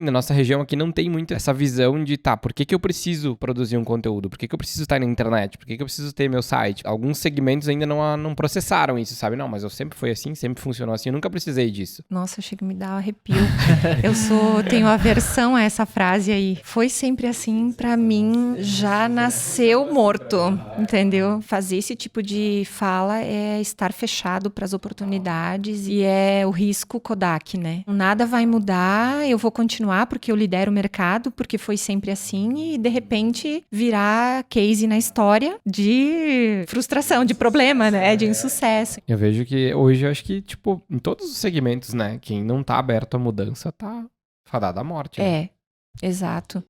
Na nossa região aqui não tem muito essa visão de, tá, por que que eu preciso produzir um conteúdo? Por que que eu preciso estar na internet? Por que que eu preciso ter meu site? Alguns segmentos ainda não processaram isso, sabe? Não, mas eu sempre fui assim, sempre funcionou assim, eu nunca precisei disso. Nossa, chega a me dar um arrepio. Tenho aversão a essa frase aí. Foi sempre assim, pra mim, já nasceu morto, entendeu? Fazer esse tipo de fala é estar fechado pras oportunidades e é o risco Kodak, né? Nada vai mudar, eu vou continuar porque eu lidero o mercado, porque foi sempre assim e de repente virar case na história de frustração, de problema, né? De insucesso. Eu vejo que hoje, eu acho que, tipo, em todos os segmentos, né, quem não tá aberto à mudança tá fadado à morte, né? Exato.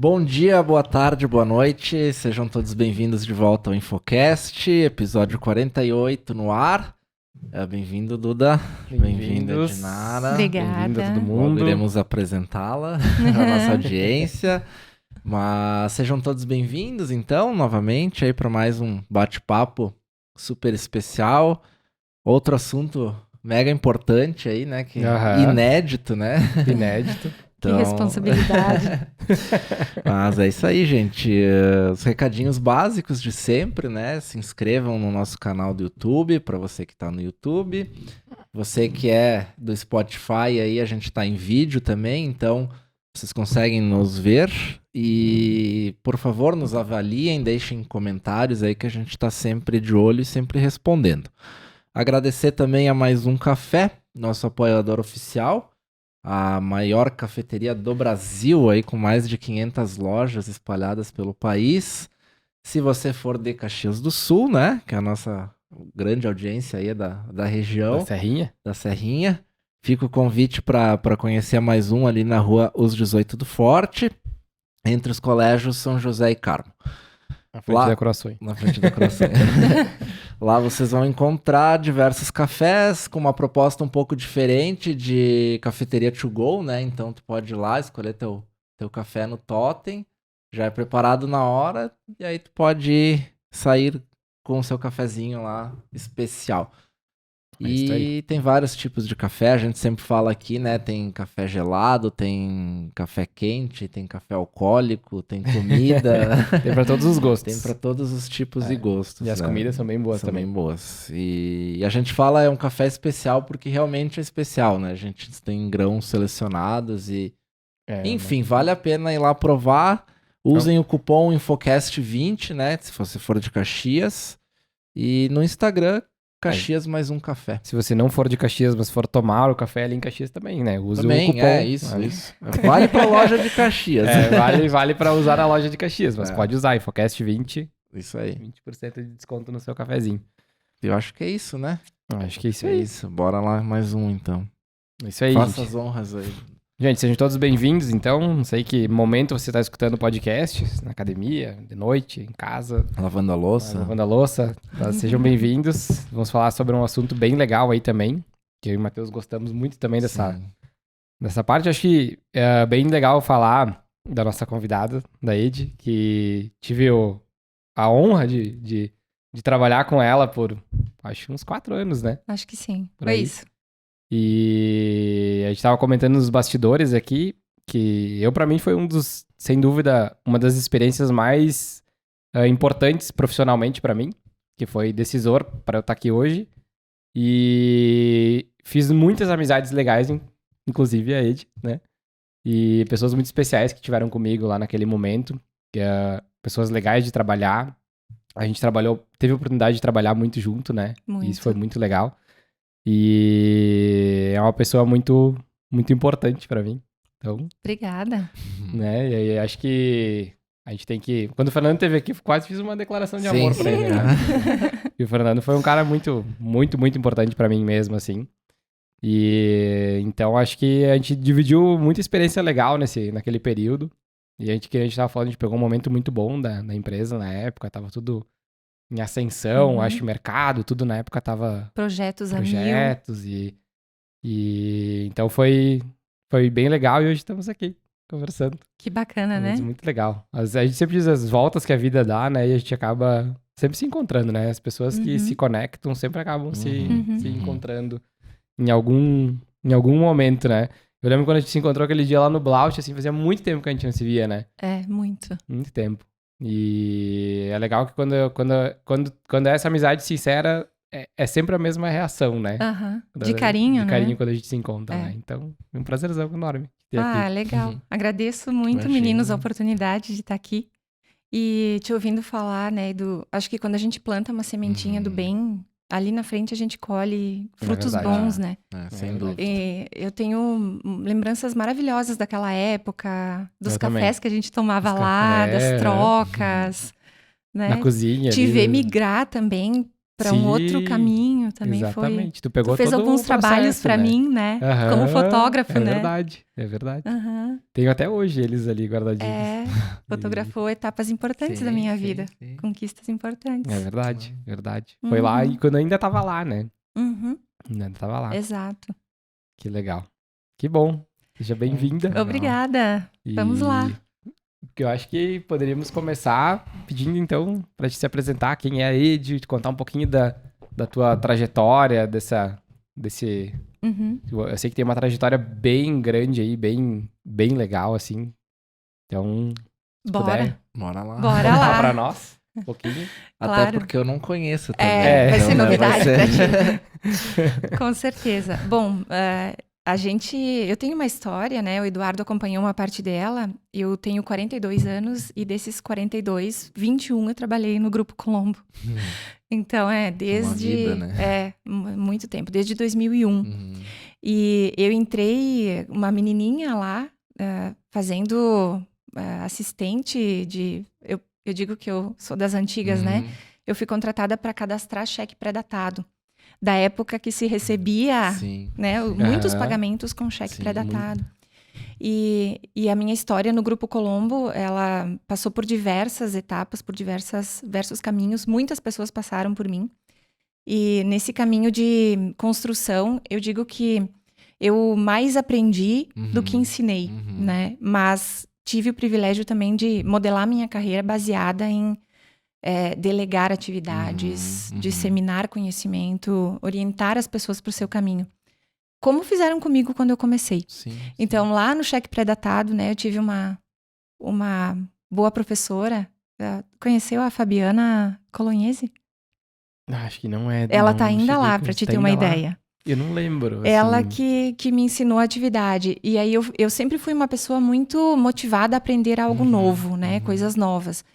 Bom dia, boa tarde, boa noite, sejam todos bem-vindos de volta ao Infocast, episódio 48 no ar. Bem-vindo, Duda. Bem-vinda, Dinara. Obrigada. Bem-vindo a todo Logo mundo. iremos apresentá-la à nossa audiência. Mas sejam todos bem-vindos, então, novamente, aí para mais um bate-papo super especial. Outro assunto mega importante aí, né? Que inédito, né? Inédito. Que responsabilidade. Mas é isso aí, gente. Os recadinhos básicos de sempre, né? Se inscrevam no nosso canal do YouTube, para você que tá no YouTube. Você que é do Spotify, aí a gente tá em vídeo também, então vocês conseguem nos ver. E, por favor, nos avaliem, deixem comentários aí que a gente tá sempre de olho e sempre respondendo. Agradecer também a Mais Um Café, nosso apoiador oficial. A maior cafeteria do Brasil, aí com mais de 500 lojas espalhadas pelo país. Se você for de Caxias do Sul, né, que é a nossa grande audiência aí da região. Da Serrinha. Fica o convite para conhecer a Mais Um ali na rua Os 18 do Forte, entre os colégios São José e Carmo. Na frente da Croações. Na frente da Croações. Lá vocês vão encontrar diversos cafés com uma proposta um pouco diferente de cafeteria to go, né? Então tu pode ir lá escolher teu café no totem, já é preparado na hora, e aí tu pode sair com o seu cafezinho lá especial. E tem vários tipos de café, a gente sempre fala aqui, né? Tem café gelado, tem café quente, tem café alcoólico, tem comida. Tem pra todos os gostos. Tem pra todos os tipos e gostos. E as comidas são bem boas também. São bem boas. E a gente fala é um café especial porque realmente é especial, né? A gente tem grãos selecionados e... Enfim, vale a pena ir lá provar. Usem o cupom INFOCAST20, né? Se você for de Caxias. E no Instagram... Caxias Mais Um Café. Se você não for de Caxias, mas for tomar o café ali em Caxias também, né? Use também, o cupom. Isso. Vale pra loja de Caxias. Vale pra usar na loja de Caxias, mas pode usar Infocast 20. Isso aí. 20% de desconto no seu cafezinho. Eu acho que é isso, né? Acho que é isso aí. Bora lá mais um, então. Isso aí, Faça as honras aí. Gente, sejam todos bem-vindos, então. Não sei que momento você está escutando o podcast, na academia, de noite, em casa. Lavando a louça. Tá? Sejam bem-vindos. Vamos falar sobre um assunto bem legal aí também, que eu e o Matheus gostamos muito também dessa parte. Acho que é bem legal falar da nossa convidada, da Ed, que tive a honra de trabalhar com ela por, acho, uns 4 anos, né? Acho que sim. Foi isso. E a gente tava comentando nos bastidores aqui que pra mim foi sem dúvida, uma das experiências mais importantes profissionalmente pra mim, que foi decisor pra eu estar aqui hoje. E fiz muitas amizades legais, inclusive a Ed, né? E pessoas muito especiais que tiveram comigo lá naquele momento, pessoas legais de trabalhar. A gente teve a oportunidade de trabalhar muito junto, né? Muito. E isso foi muito legal. E é uma pessoa muito, muito importante pra mim. Então, obrigada. Né? E aí acho que a gente tem que... Quando o Fernando esteve aqui, quase fiz uma declaração de amor pra ele, né? E o Fernando foi um cara muito, muito, muito importante pra mim mesmo, assim. E então acho que a gente dividiu muita experiência legal naquele período. E a gente tava falando, a gente pegou um momento muito bom da empresa na época, tava tudo em ascensão, acho que o mercado, tudo na época tava... Projetos a mil. E então foi bem legal e hoje estamos aqui. conversando. Que bacana, né? Mas muito legal. A gente sempre diz as voltas que a vida dá, né? E a gente acaba sempre se encontrando, né? As pessoas que se conectam sempre acabam se encontrando em algum momento, né? Eu lembro quando a gente se encontrou aquele dia lá no Blaut, assim, fazia muito tempo que a gente não se via, né? É, muito. Muito tempo. E é legal que quando é essa amizade sincera, é sempre a mesma reação, né? Aham. De carinho, né? De carinho quando a gente se encontra, É. né? Então, é um prazerzão enorme ter Ah, aqui. legal. Agradeço muito, Imagina. meninos, a oportunidade de estar aqui. E te ouvindo falar, né, acho que quando a gente planta uma sementinha do bem, ali na frente a gente colhe frutos verdade. bons, né? Sem verdade. dúvida. E eu tenho lembranças maravilhosas daquela época, dos Eu cafés também. que a gente tomava Dos lá, cafés. das trocas, né? Na cozinha. Te ali, ver migrar também para um outro Sim, caminho também exatamente. Tu foi. pegou Tu fez todo alguns o trabalhos processo, para né? mim, né? Aham, Como fotógrafo, é né? verdade, é verdade. Aham. Tenho até hoje eles ali guardadinhos. É, fotografou etapas importantes da Sim, minha sim, vida, sim. conquistas importantes. É verdade, verdade. Foi lá Uhum. e quando eu ainda tava lá, né? Uhum, Ainda tava lá. exato. Que legal. Que bom. Seja bem-vinda. Legal. Obrigada. Vamos lá. Porque eu acho que poderíamos começar pedindo, então, pra te se apresentar, quem é a Ed, te contar um pouquinho da tua trajetória, desse... Uhum. Eu sei que tem uma trajetória bem grande aí, bem legal, assim. Então, se Bora. puder Bora lá. Bora contar lá. pra nós um pouquinho. Até Claro. porque eu não conheço também. É, vai então, ser né, novidade ser- pra ti. Com certeza. Bom, eu tenho uma história, né? O Eduardo acompanhou uma parte dela. Eu tenho 42 anos e desses 42, 21 eu trabalhei no Grupo Colombo. Então, desde... vida, né? Muito tempo, desde 2001. Uhum. E eu entrei, uma menininha lá, fazendo assistente de... Eu digo que eu sou das antigas, né? Eu fui contratada para cadastrar cheque pré-datado. Da época que se recebia, Sim. né, sim. muitos Aham. pagamentos com cheque Sim, pré-datado. E a minha história no Grupo Colombo, ela passou por diversas etapas, por diversos caminhos. Muitas pessoas passaram por mim. E nesse caminho de construção, eu digo que eu mais aprendi do que ensinei, Uhum. né? Mas tive o privilégio também de modelar minha carreira baseada em delegar atividades, Uhum. disseminar conhecimento, orientar as pessoas para o seu caminho. Como fizeram comigo quando eu comecei. Sim. Então, lá no cheque pré-datado, né, eu tive uma boa professora. Conheceu a Fabiana Colonhese? Acho que não é. Ela não tá ainda cheguei lá, a para te conhecer. ter Tá uma ainda lá? ideia. Eu não lembro. Ela assim. que me ensinou a atividade. E aí eu sempre fui uma pessoa muito motivada a aprender algo novo, né? Coisas novas.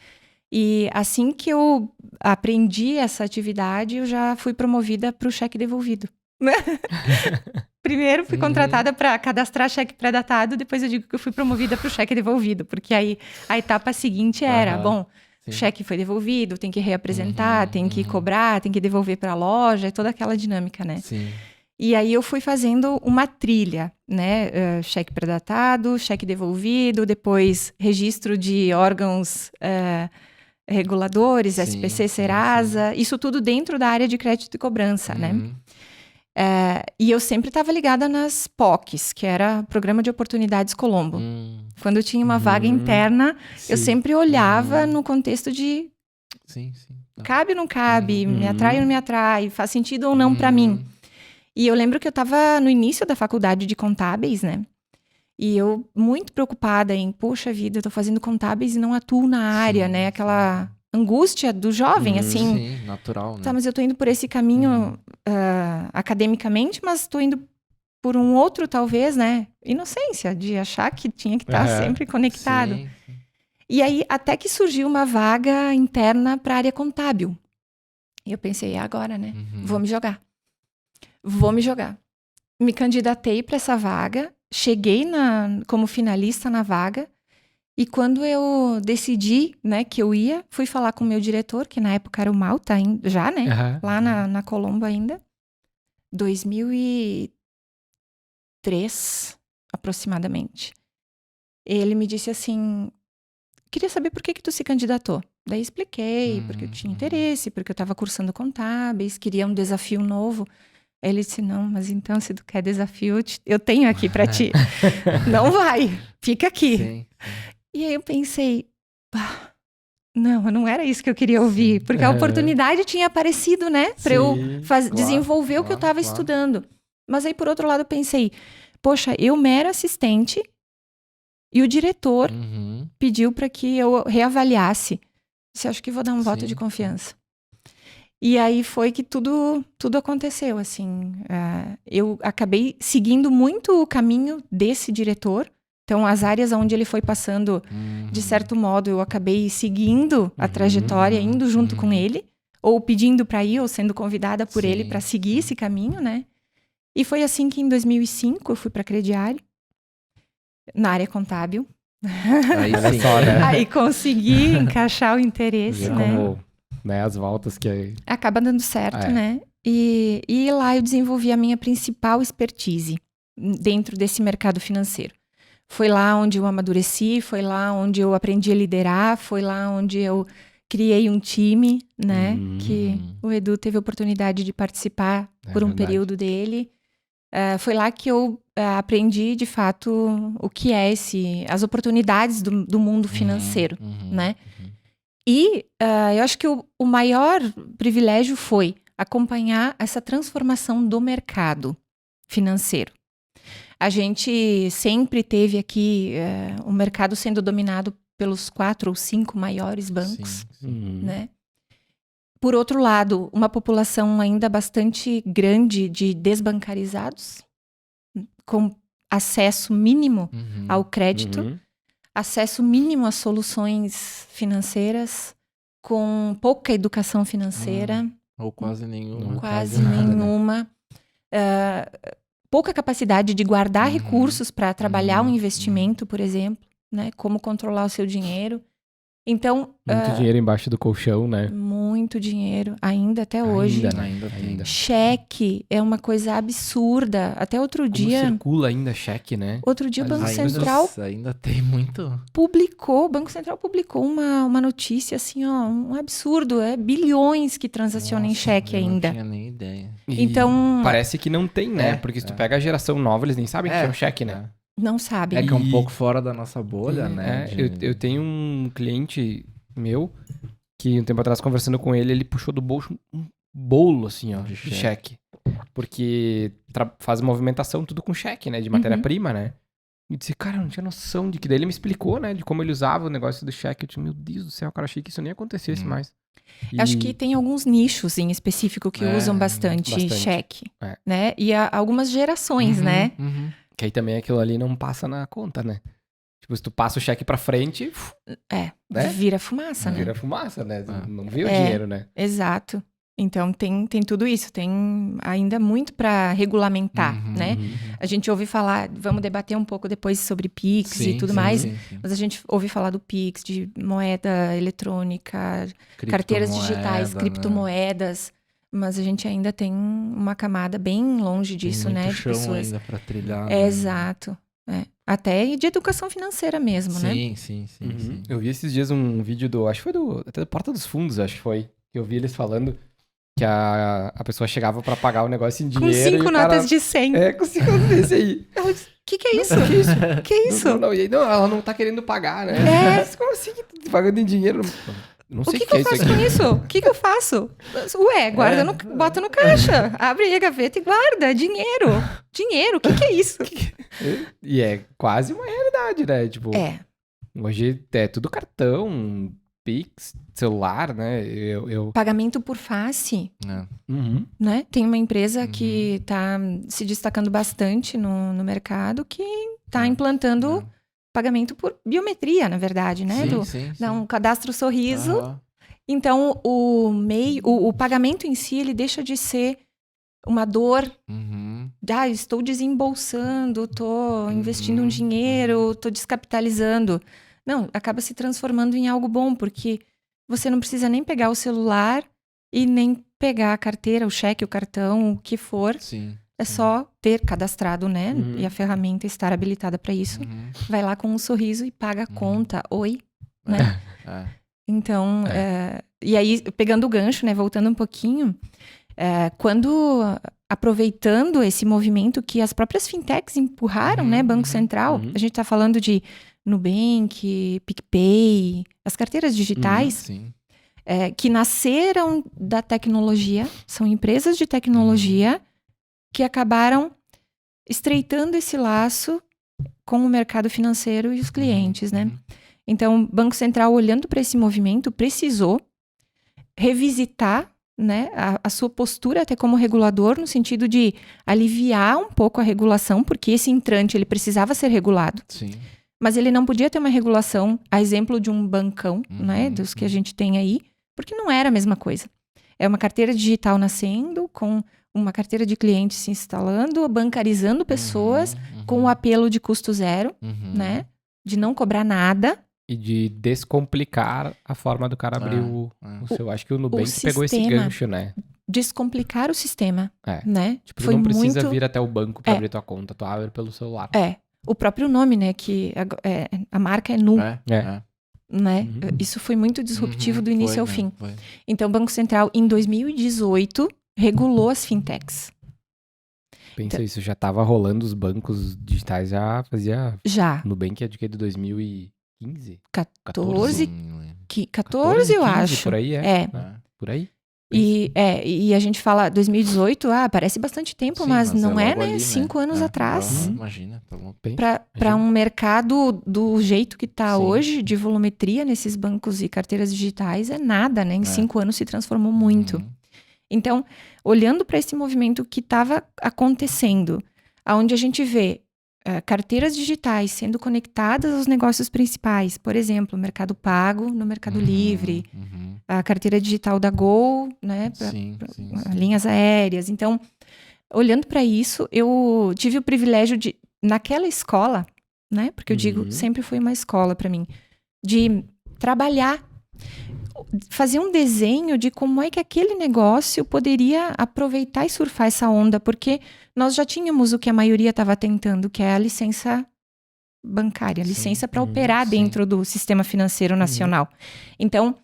E assim que eu aprendi essa atividade, eu já fui promovida para o cheque devolvido. Primeiro fui contratada para cadastrar cheque pré-datado, depois eu digo que eu fui promovida para o cheque devolvido, porque aí a etapa seguinte era, bom, o cheque foi devolvido, tem que reapresentar, tem que cobrar, tem que devolver para a loja, toda aquela dinâmica, né? Sim. E aí eu fui fazendo uma trilha, né? Cheque pré-datado, cheque devolvido, depois registro de órgãos reguladores, Sim, SPC, sim, Serasa, isso tudo dentro da área de crédito e cobrança, né? E eu sempre estava ligada nas POCs, que era Programa de Oportunidades Colombo. Quando eu tinha uma vaga interna, eu sempre olhava no contexto de Sim, sim. cabe ou não cabe, me atrai ou não me atrai, faz sentido ou não para mim. E eu lembro que eu estava no início da faculdade de contábeis, né? E eu muito preocupada em, poxa vida, eu tô fazendo contábeis e não atuo na área, né? Aquela angústia do jovem, assim. Sim, natural, né? Tá, mas eu tô indo por esse caminho academicamente, mas tô indo por um outro, talvez, né? Inocência, de achar que tinha que estar sempre conectado. Sim. E aí, até que surgiu uma vaga interna para a área contábil. E eu pensei, agora, né? Vou me jogar. Me candidatei para essa vaga, cheguei como finalista na vaga, e quando eu decidi, né, que eu ia, fui falar com o meu diretor, que na época era o Malta, já, né? Lá na Colombo ainda. 2003, aproximadamente. Ele me disse assim, queria saber por que tu se candidatou. Daí expliquei, porque eu tinha interesse, porque eu estava cursando contábeis, queria um desafio novo. Ele disse, não, mas então se tu quer desafio, eu tenho aqui pra ti. Não vai, fica aqui. Sim. E aí eu pensei, não era isso que eu queria ouvir. Porque a oportunidade tinha aparecido, né? Pra eu desenvolver o que eu tava estudando. Mas aí, por outro lado, eu pensei, poxa, eu mera assistente e o diretor pediu pra que eu reavaliasse. Você acha que vou dar um voto de confiança? E aí foi que tudo aconteceu, assim. Eu acabei seguindo muito o caminho desse diretor. Então, as áreas onde ele foi passando, de certo modo, eu acabei seguindo a trajetória, indo junto com ele. Ou pedindo para ir, ou sendo convidada por ele para seguir esse caminho, né? E foi assim que em 2005 eu fui para a Crediário, na área contábil. Aí sim. Só, né? Aí consegui encaixar o interesse, né? Como, né? As voltas que... Acaba dando certo, né? E lá eu desenvolvi a minha principal expertise dentro desse mercado financeiro. Foi lá onde eu amadureci, foi lá onde eu aprendi a liderar, foi lá onde eu criei um time, né? Que o Edu teve a oportunidade de participar por um período dele. Foi lá que eu aprendi, de fato, o que é as oportunidades do mundo financeiro, né? E eu acho que o maior privilégio foi acompanhar essa transformação do mercado financeiro. A gente sempre teve aqui o mercado sendo dominado pelos 4 ou 5 maiores bancos, né? Por outro lado, uma população ainda bastante grande de desbancarizados, com acesso mínimo ao crédito, acesso mínimo a soluções financeiras, com pouca educação financeira. Ou quase nenhuma. Quase nenhuma. Pouca capacidade de guardar recursos para trabalhar um investimento, por exemplo, né? Como controlar o seu dinheiro. Então... Muito dinheiro embaixo do colchão, né? Muito dinheiro, ainda até hoje. Ainda tem. Cheque é uma coisa absurda. Até outro dia... circula ainda cheque, né? Outro dia o Banco Central ainda tem muito... o Banco Central publicou uma notícia assim, ó, um absurdo. Bilhões que transacionam em cheque ainda. Não tinha nem ideia. Então... Parece que não tem, né? Porque se tu pega a geração nova, eles nem sabem que é um cheque, né? Não sabem. É que é um pouco fora da nossa bolha, né? Eu tenho um cliente meu que um tempo atrás, conversando com ele, ele puxou do bolso um bolo, assim, ó, de cheque. Porque faz movimentação tudo com cheque, né? De matéria-prima, né? E disse, cara, eu não tinha noção de que... Daí ele me explicou, né? De como ele usava o negócio do cheque. Eu disse, meu Deus do céu, cara, achei que isso nem acontecesse mais. Acho que tem alguns nichos em específico que usam bastante cheque, né? E há algumas gerações, né? Que aí também aquilo ali não passa na conta, né? Tipo, se tu passa o cheque pra frente... né? Vira fumaça, né? Vira fumaça, né? Não vê o dinheiro, né? Exato. Então, tem tudo isso. Tem ainda muito para regulamentar, né? A gente ouve falar... Vamos debater um pouco depois sobre Pix e tudo mais. Sim. Mas a gente ouve falar do Pix, de moeda eletrônica, carteiras digitais, criptomoedas... Mas a gente ainda tem uma camada bem longe disso, tem né? muito De chão pessoas. ainda pra trilhar. Né? Exato. Até de educação financeira mesmo, né? Sim. Eu vi esses dias um vídeo acho que foi até do Porta dos Fundos, acho que foi. Eu vi eles falando que a pessoa chegava pra pagar o negócio em dinheiro. Com 5 notas de 100. Com 5 notas desse aí. Ela disse, que é isso? Que é isso? Não, ela não tá querendo pagar, né? Mas como assim que tu tá pagando em dinheiro? Não sei o que eu faço com isso? O que eu faço? Ué, bota no caixa. Abre aí a gaveta e guarda. Dinheiro. O que é isso? E é quase uma realidade, né? Tipo, hoje é tudo cartão, Pix, celular, né? Pagamento por face. Né? Tem uma empresa que tá se destacando bastante no mercado que tá implantando... pagamento por biometria, na verdade, né? Sim. Dá um cadastro sorriso. Então, o pagamento em si, ele deixa de ser uma dor. Estou desembolsando, estou investindo um dinheiro, estou descapitalizando. Não, acaba se transformando em algo bom, porque você não precisa nem pegar o celular e nem pegar a carteira, o cheque, o cartão, o que for. É só ter cadastrado, né? E a ferramenta estar habilitada para isso. Vai lá com um sorriso e paga a conta. Oi, né? Então, e aí, pegando o gancho, né? Voltando um pouquinho. Quando aproveitando esse movimento que as próprias fintechs empurraram, né? Banco Central. A gente está falando de Nubank, PicPay, as carteiras digitais. Sim. Que nasceram da tecnologia, são empresas de tecnologia que acabaram estreitando esse laço com o mercado financeiro e os clientes, né? Então, o Banco Central, olhando para esse movimento, precisou revisitar, né, a sua postura até como regulador, no sentido de aliviar um pouco a regulação, porque esse entrante ele precisava ser regulado. Sim. Mas ele não podia ter uma regulação, a exemplo de um bancão, né, dos que a gente tem aí, porque não era a mesma coisa. É uma carteira digital nascendo, com uma carteira de clientes se instalando, bancarizando pessoas, com o apelo de custo zero, né? De não cobrar nada. E de descomplicar a forma do cara abrir o seu. Acho que o Nubank pegou esse gancho, né? Descomplicar o sistema, né? Tipo, tu não precisa vir até o banco pra abrir tua conta, tu abre pelo celular. O próprio nome, né? Que a marca é Nu. Né? Isso foi muito disruptivo do início ao fim. Então, o Banco Central, em 2018, regulou as fintechs. Pensa isso, já tava rolando os bancos digitais, já fazia... Já. Nubank é de que? De 2015? 14, eu acho. Por aí, por aí. E a gente fala 2018, parece bastante tempo, mas não é, né? Ali, 5 anos atrás. Imagina, tá bom. Para um mercado do jeito que está hoje, de volumetria nesses bancos e carteiras digitais, é nada, né? Em 5 anos se transformou muito. Então, olhando para esse movimento que estava acontecendo, onde a gente vê carteiras digitais sendo conectadas aos negócios principais, por exemplo, o Mercado Pago no Mercado Livre, a carteira digital da Gol, né, linhas aéreas. Então, olhando para isso, eu tive o privilégio de, naquela escola, né, porque eu digo, sempre foi uma escola para mim, de trabalhar, fazer um desenho de como é que aquele negócio poderia aproveitar e surfar essa onda, porque nós já tínhamos o que a maioria estava tentando, que é a licença bancária, a licença para operar dentro do sistema financeiro nacional. Então,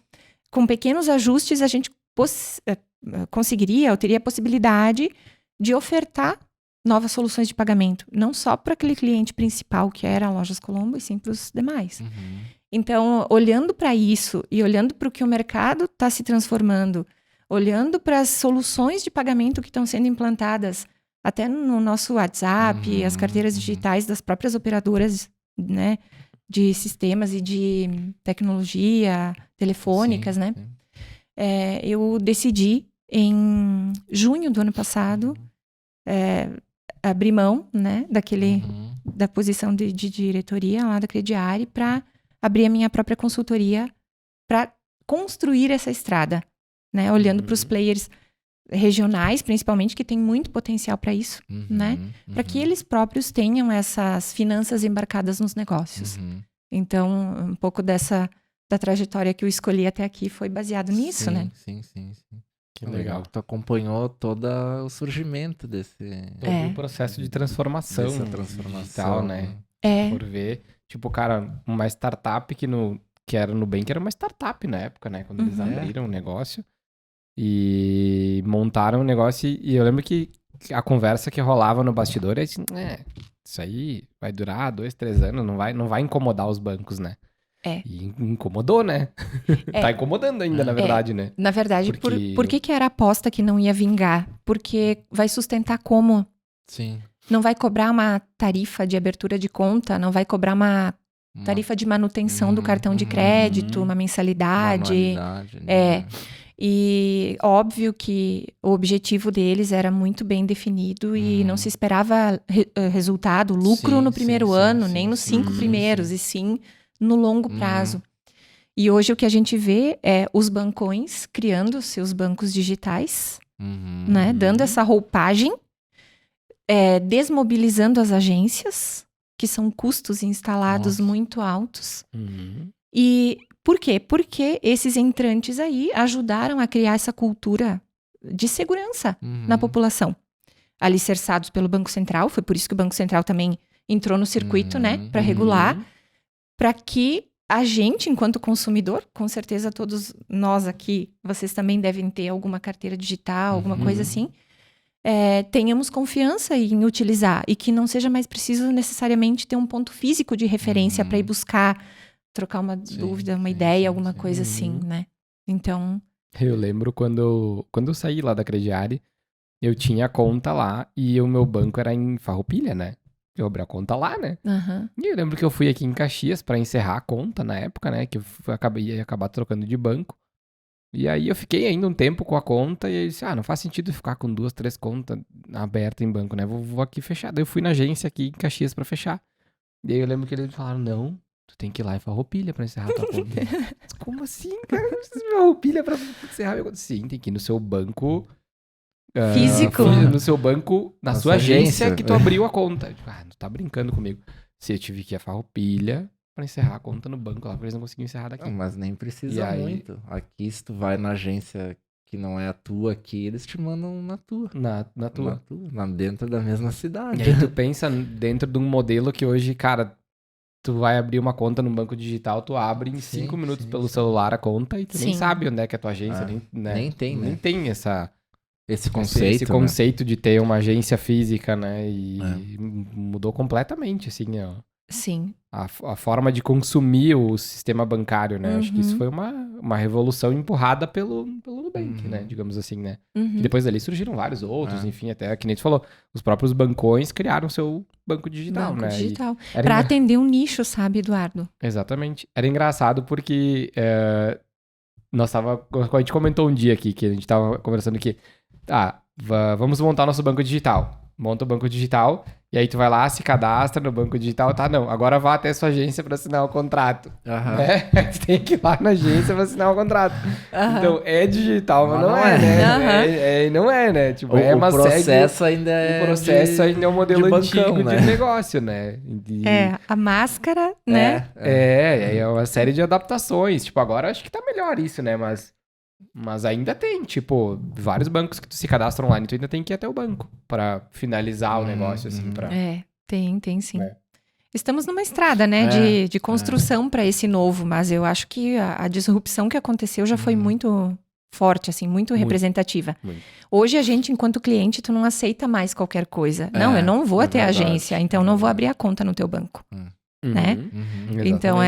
com pequenos ajustes, a gente conseguiria, ou teria a possibilidade de ofertar novas soluções de pagamento, não só para aquele cliente principal, que era a Lojas Colombo, e sim para os demais. Então, olhando para isso e olhando para o que o mercado está se transformando, olhando para as soluções de pagamento que estão sendo implantadas, até no nosso WhatsApp, as carteiras digitais das próprias operadoras, né, de sistemas e de tecnologia, telefônicas, né? Eu decidi, em junho do ano passado, abrir mão, né, da posição de diretoria lá da Crediário para abrir a minha própria consultoria para construir essa estrada, né? Olhando para os players regionais, principalmente, que tem muito potencial para isso, né? Para que eles próprios tenham essas finanças embarcadas nos negócios. Então, um pouco da trajetória que eu escolhi até aqui foi baseado nisso, né? Sim. Que legal. Tu acompanhou todo o surgimento desse... Todo o processo de transformação. Dessa transformação. Digital, né? Por ver, tipo, cara, uma startup que era no Nubank, era uma startup na época, né? Quando eles abriram o negócio. E montaram um negócio, e eu lembro que a conversa que rolava no bastidor é assim, isso aí vai durar 2, 3 anos, não vai incomodar os bancos, né? E incomodou, né? Tá incomodando ainda, na verdade, né? Na verdade, por que era a aposta que não ia vingar? Porque vai sustentar como? Sim. Não vai cobrar uma tarifa de abertura de conta, não vai cobrar uma tarifa de manutenção do cartão de crédito, uma mensalidade. Né? E óbvio que o objetivo deles era muito bem definido e não se esperava resultado, lucro no primeiro ano, nem nos 5 primeiros, e sim no longo prazo. E hoje o que a gente vê é os bancões criando seus bancos digitais, né, dando essa roupagem, desmobilizando as agências, que são custos instalados muito altos. E por quê? Porque esses entrantes aí ajudaram a criar essa cultura de segurança na população. Alicerçados pelo Banco Central, foi por isso que o Banco Central também entrou no circuito, né, para regular, para que a gente, enquanto consumidor, com certeza todos nós aqui, vocês também devem ter alguma carteira digital, alguma coisa assim, tenhamos confiança em utilizar e que não seja mais preciso necessariamente ter um ponto físico de referência para ir buscar, trocar uma dúvida, uma ideia, alguma coisa assim, né? Então... Eu lembro quando eu saí lá da Crediário, eu tinha conta lá e o meu banco era em Farroupilha, né? Eu abri a conta lá, né? E eu lembro que eu fui aqui em Caxias pra encerrar a conta na época, né? Que eu ia acabar trocando de banco. E aí eu fiquei ainda um tempo com a conta e eu disse, não faz sentido ficar com 2, 3 contas abertas em banco, né? Vou aqui fechar. Daí eu fui na agência aqui em Caxias pra fechar. E aí eu lembro que eles falaram, não, tu tem que ir lá em Farroupilha pra encerrar a tua conta. Como assim, cara? Eu preciso de Farroupilha pra encerrar minha conta. Sim, tem que ir no seu banco... físico. No seu banco, na sua agência que tu abriu a conta. Eu digo, não tá brincando comigo. Se eu tive que ir a Farroupilha pra encerrar a conta no banco lá, porque eles não conseguiam encerrar daqui. Não, mas nem precisa muito. Aqui, se tu vai na agência que não é a tua aqui, eles te mandam na tua. Na tua. Dentro da mesma cidade. E aí tu pensa dentro de um modelo que hoje, cara, tu vai abrir uma conta no banco digital, tu abre em 5 minutos pelo celular a conta e tu nem sabe onde é que é a tua agência. Nem tem, né? Nem tem esse conceito, de ter uma agência física, né? E mudou completamente, assim, ó. Sim. A forma de consumir o sistema bancário, né? Acho que isso foi uma revolução empurrada pelo Nubank, né? Digamos assim, né? E depois dali surgiram vários outros, enfim, até que nem tu falou, os próprios bancões criaram seu banco digital, né? Digital. Pra atender um nicho, sabe, Eduardo? Exatamente. Era engraçado porque a gente comentou um dia aqui, que a gente tava conversando que vamos montar nosso banco digital. Monta o banco digital, e aí tu vai lá, se cadastra no banco digital, agora vá até a sua agência para assinar o contrato. Tu tem que ir lá na agência para assinar o contrato. Então, é digital, mas não é, né? Não é, né? Tipo, o processo ainda é... O processo ainda é um modelo bancão, antigo né? de negócio, né? A máscara, né? É uma série de adaptações. Tipo, agora acho que tá melhor isso, né? Mas ainda tem, tipo, vários bancos que tu se cadastra online, tu ainda tem que ir até o banco para finalizar o negócio, assim, Tem sim. Estamos numa estrada, né, de construção para esse novo, mas eu acho que a disrupção que aconteceu já foi muito forte, assim, muito representativa. Muito. Hoje a gente, enquanto cliente, tu não aceita mais qualquer coisa. Não, eu não vou até a agência, então não vou abrir a conta no teu banco, né? Então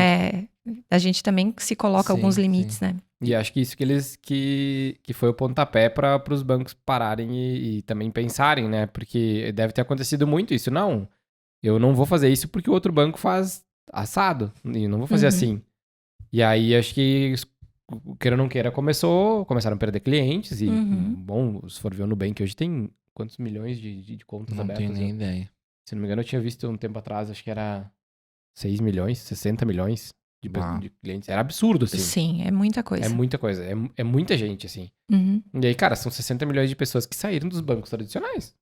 a gente também se coloca alguns limites, né? E acho que isso que foi o pontapé para os bancos pararem e também pensarem, né? Porque deve ter acontecido muito isso. Não, eu não vou fazer isso porque o outro banco faz assado. E não vou fazer assim. E aí acho que, queira ou não queira, começaram a perder clientes. E, bom, se for ver o Nubank, hoje tem quantos milhões de contas abertas? Não tenho nem ideia. Se não me engano, eu tinha visto um tempo atrás, acho que era 6 milhões, 60 milhões. De clientes. Era absurdo, assim. Sim, é muita coisa. É muita coisa. É muita gente, assim. E aí, cara, são 60 milhões de pessoas que saíram dos bancos tradicionais.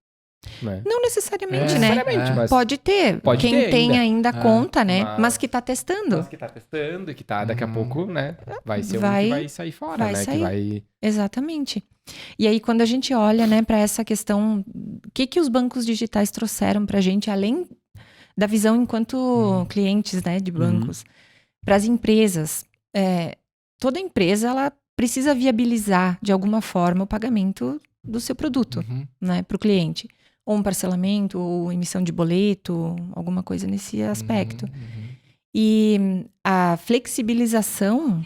Né? Não necessariamente, né? Mas pode ter. Quem tem ainda conta, né? Mas que tá testando. Mas que tá testando e que tá, daqui a pouco, né? Vai ser um que vai sair fora, vai né? sair. Exatamente. E aí, quando a gente olha, né, pra essa questão, o que os bancos digitais trouxeram pra gente, além da visão enquanto clientes, né, de bancos, para as empresas, toda empresa ela precisa viabilizar de alguma forma o pagamento do seu produto, né, para o cliente, ou um parcelamento, ou emissão de boleto, alguma coisa nesse aspecto. E a flexibilização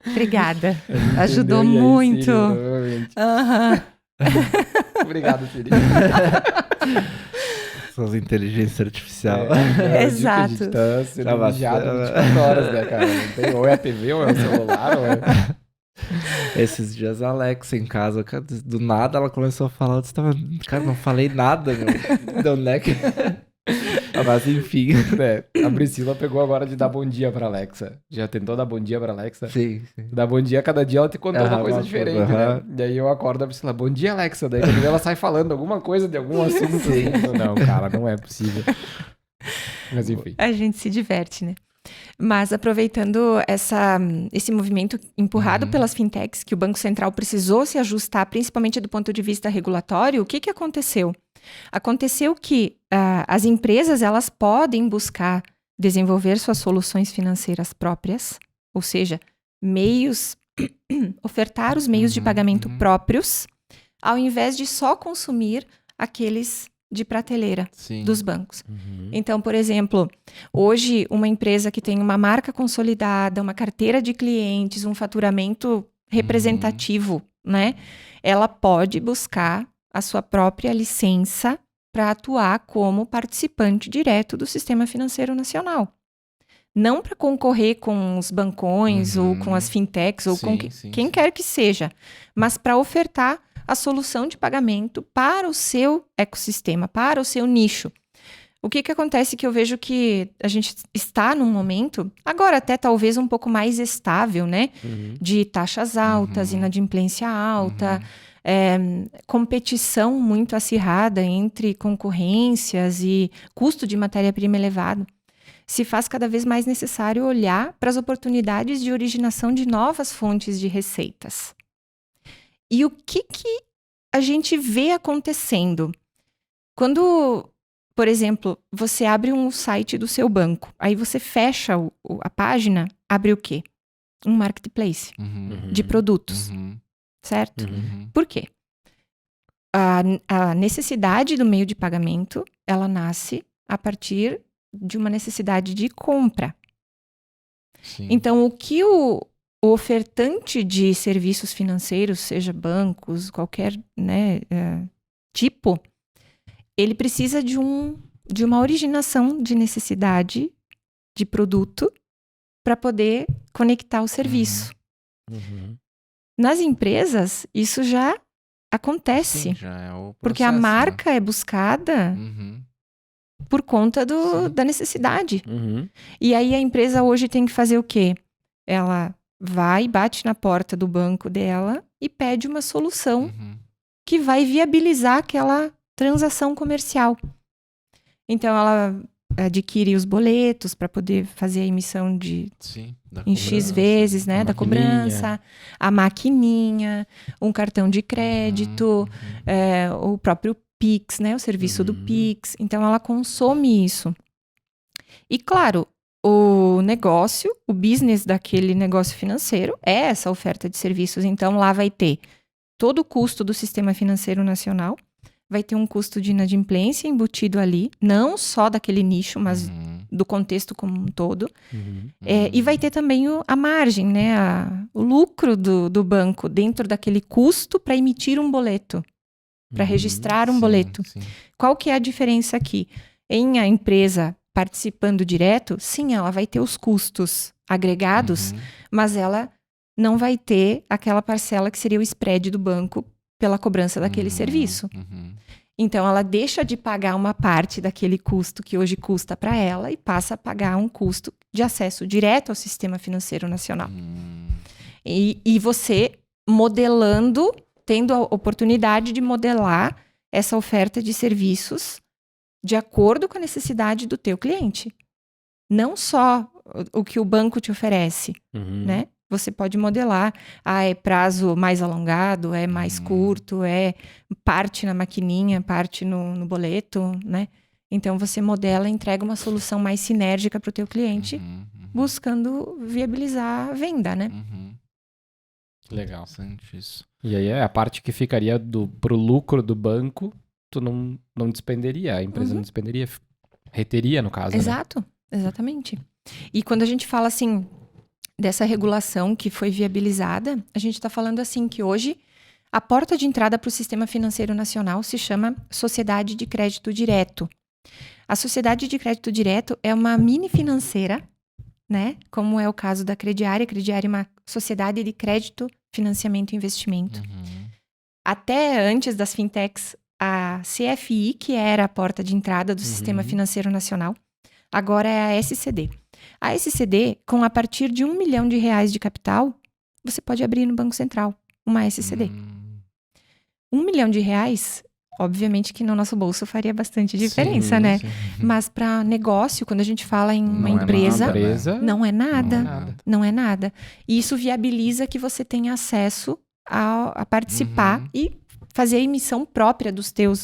Obrigada. Ajudou muito. Siri, Obrigado, Siri. Suas inteligência artificial. Exato. A gente tá sendo vigiado 24 horas, né, cara? Não tem, ou é a TV, ou é o celular, ou é... Esses dias a Alexa em casa, cara, do nada ela começou a falar, cara, não falei nada, meu. Deu neck. Mas enfim. A Priscila pegou agora de dar bom dia pra Alexa. Já tentou dar bom dia pra Alexa? Sim. Dar bom dia, cada dia ela te contou uma coisa diferente, né? Daí eu acordo a Priscila, bom dia, Alexa. Daí quando ela sai falando alguma coisa de algum assunto. Assim. Não, cara, não é possível. Mas enfim. A gente se diverte, né? Mas aproveitando esse movimento empurrado pelas fintechs, que o Banco Central precisou se ajustar, principalmente do ponto de vista regulatório, o que aconteceu? Aconteceu que as empresas elas podem buscar desenvolver suas soluções financeiras próprias, ou seja, ofertar os meios de pagamento próprios, ao invés de só consumir aqueles de prateleira dos bancos. Então, por exemplo, hoje uma empresa que tem uma marca consolidada, uma carteira de clientes, um faturamento representativo, né? Ela pode buscar a sua própria licença para atuar como participante direto do Sistema Financeiro Nacional. Não para concorrer com os bancões ou com as fintechs ou com quem quer que seja, mas para ofertar a solução de pagamento para o seu ecossistema, para o seu nicho. O que acontece que eu vejo que a gente está num momento, agora até talvez um pouco mais estável, né? De taxas altas, inadimplência alta, competição muito acirrada entre concorrências e custo de matéria-prima elevado. Se faz cada vez mais necessário olhar para as oportunidades de originação de novas fontes de receitas. E o que a gente vê acontecendo? Quando, por exemplo, você abre um site do seu banco, aí você fecha a página, abre o quê? Um marketplace de produtos, certo? Por quê? A necessidade do meio de pagamento, ela nasce a partir de uma necessidade de compra. Então, o que o ofertante de serviços financeiros, seja bancos, qualquer tipo, ele precisa de uma originação de necessidade de produto para poder conectar o serviço. Nas empresas, isso já acontece. Sim, já é o processo, porque a marca é buscada por conta da necessidade. E aí a empresa hoje tem que fazer o quê? Ela vai, bate na porta do banco dela e pede uma solução que vai viabilizar aquela transação comercial. Então, ela adquire os boletos para poder fazer a emissão em X vezes, né, da cobrança, a maquininha, um cartão de crédito, o próprio Pix, né, o serviço do Pix. Então, ela consome isso. E, claro, o negócio, o business daquele negócio financeiro é essa oferta de serviços. Então, lá vai ter todo o custo do Sistema Financeiro Nacional, vai ter um custo de inadimplência embutido ali, não só daquele nicho, mas do contexto como um todo. E vai ter também a margem, né, o lucro do banco dentro daquele custo para emitir um boleto, para registrar um boleto. Qual que é a diferença aqui? Em a empresa participando direto, sim, ela vai ter os custos agregados, mas ela não vai ter aquela parcela que seria o spread do banco pela cobrança daquele serviço. Então, ela deixa de pagar uma parte daquele custo que hoje custa para ela e passa a pagar um custo de acesso direto ao Sistema Financeiro Nacional. E você modelando, tendo a oportunidade de modelar essa oferta de serviços de acordo com a necessidade do teu cliente. Não só o que o banco te oferece, né? Você pode modelar, é prazo mais alongado, é mais curto, é parte na maquininha, parte no boleto, né? Então, você modela e entrega uma solução mais sinérgica para o teu cliente, buscando viabilizar a venda, né? Legal. Isso. E aí, a parte que ficaria pro lucro do banco, tu não despenderia, a empresa não despenderia, reteria, no caso, Exato, exatamente. E quando a gente fala, assim, dessa regulação que foi viabilizada, a gente está falando assim que hoje a porta de entrada para o Sistema Financeiro Nacional se chama Sociedade de Crédito Direto. A Sociedade de Crédito Direto é uma mini financeira, né? Como é o caso da Crediária. A Crediária é uma sociedade de crédito, financiamento e investimento. Até antes das fintechs, a CFI, que era a porta de entrada do Sistema Financeiro Nacional, agora é a SCD. A SCD, com a partir de R$1 milhão de capital, você pode abrir no Banco Central uma SCD. R$1 milhão, obviamente que no nosso bolso faria bastante diferença, né? Mas para negócio, quando a gente fala em uma empresa, não é nada. Não é nada. E isso viabiliza que você tenha acesso a participar e fazer a emissão própria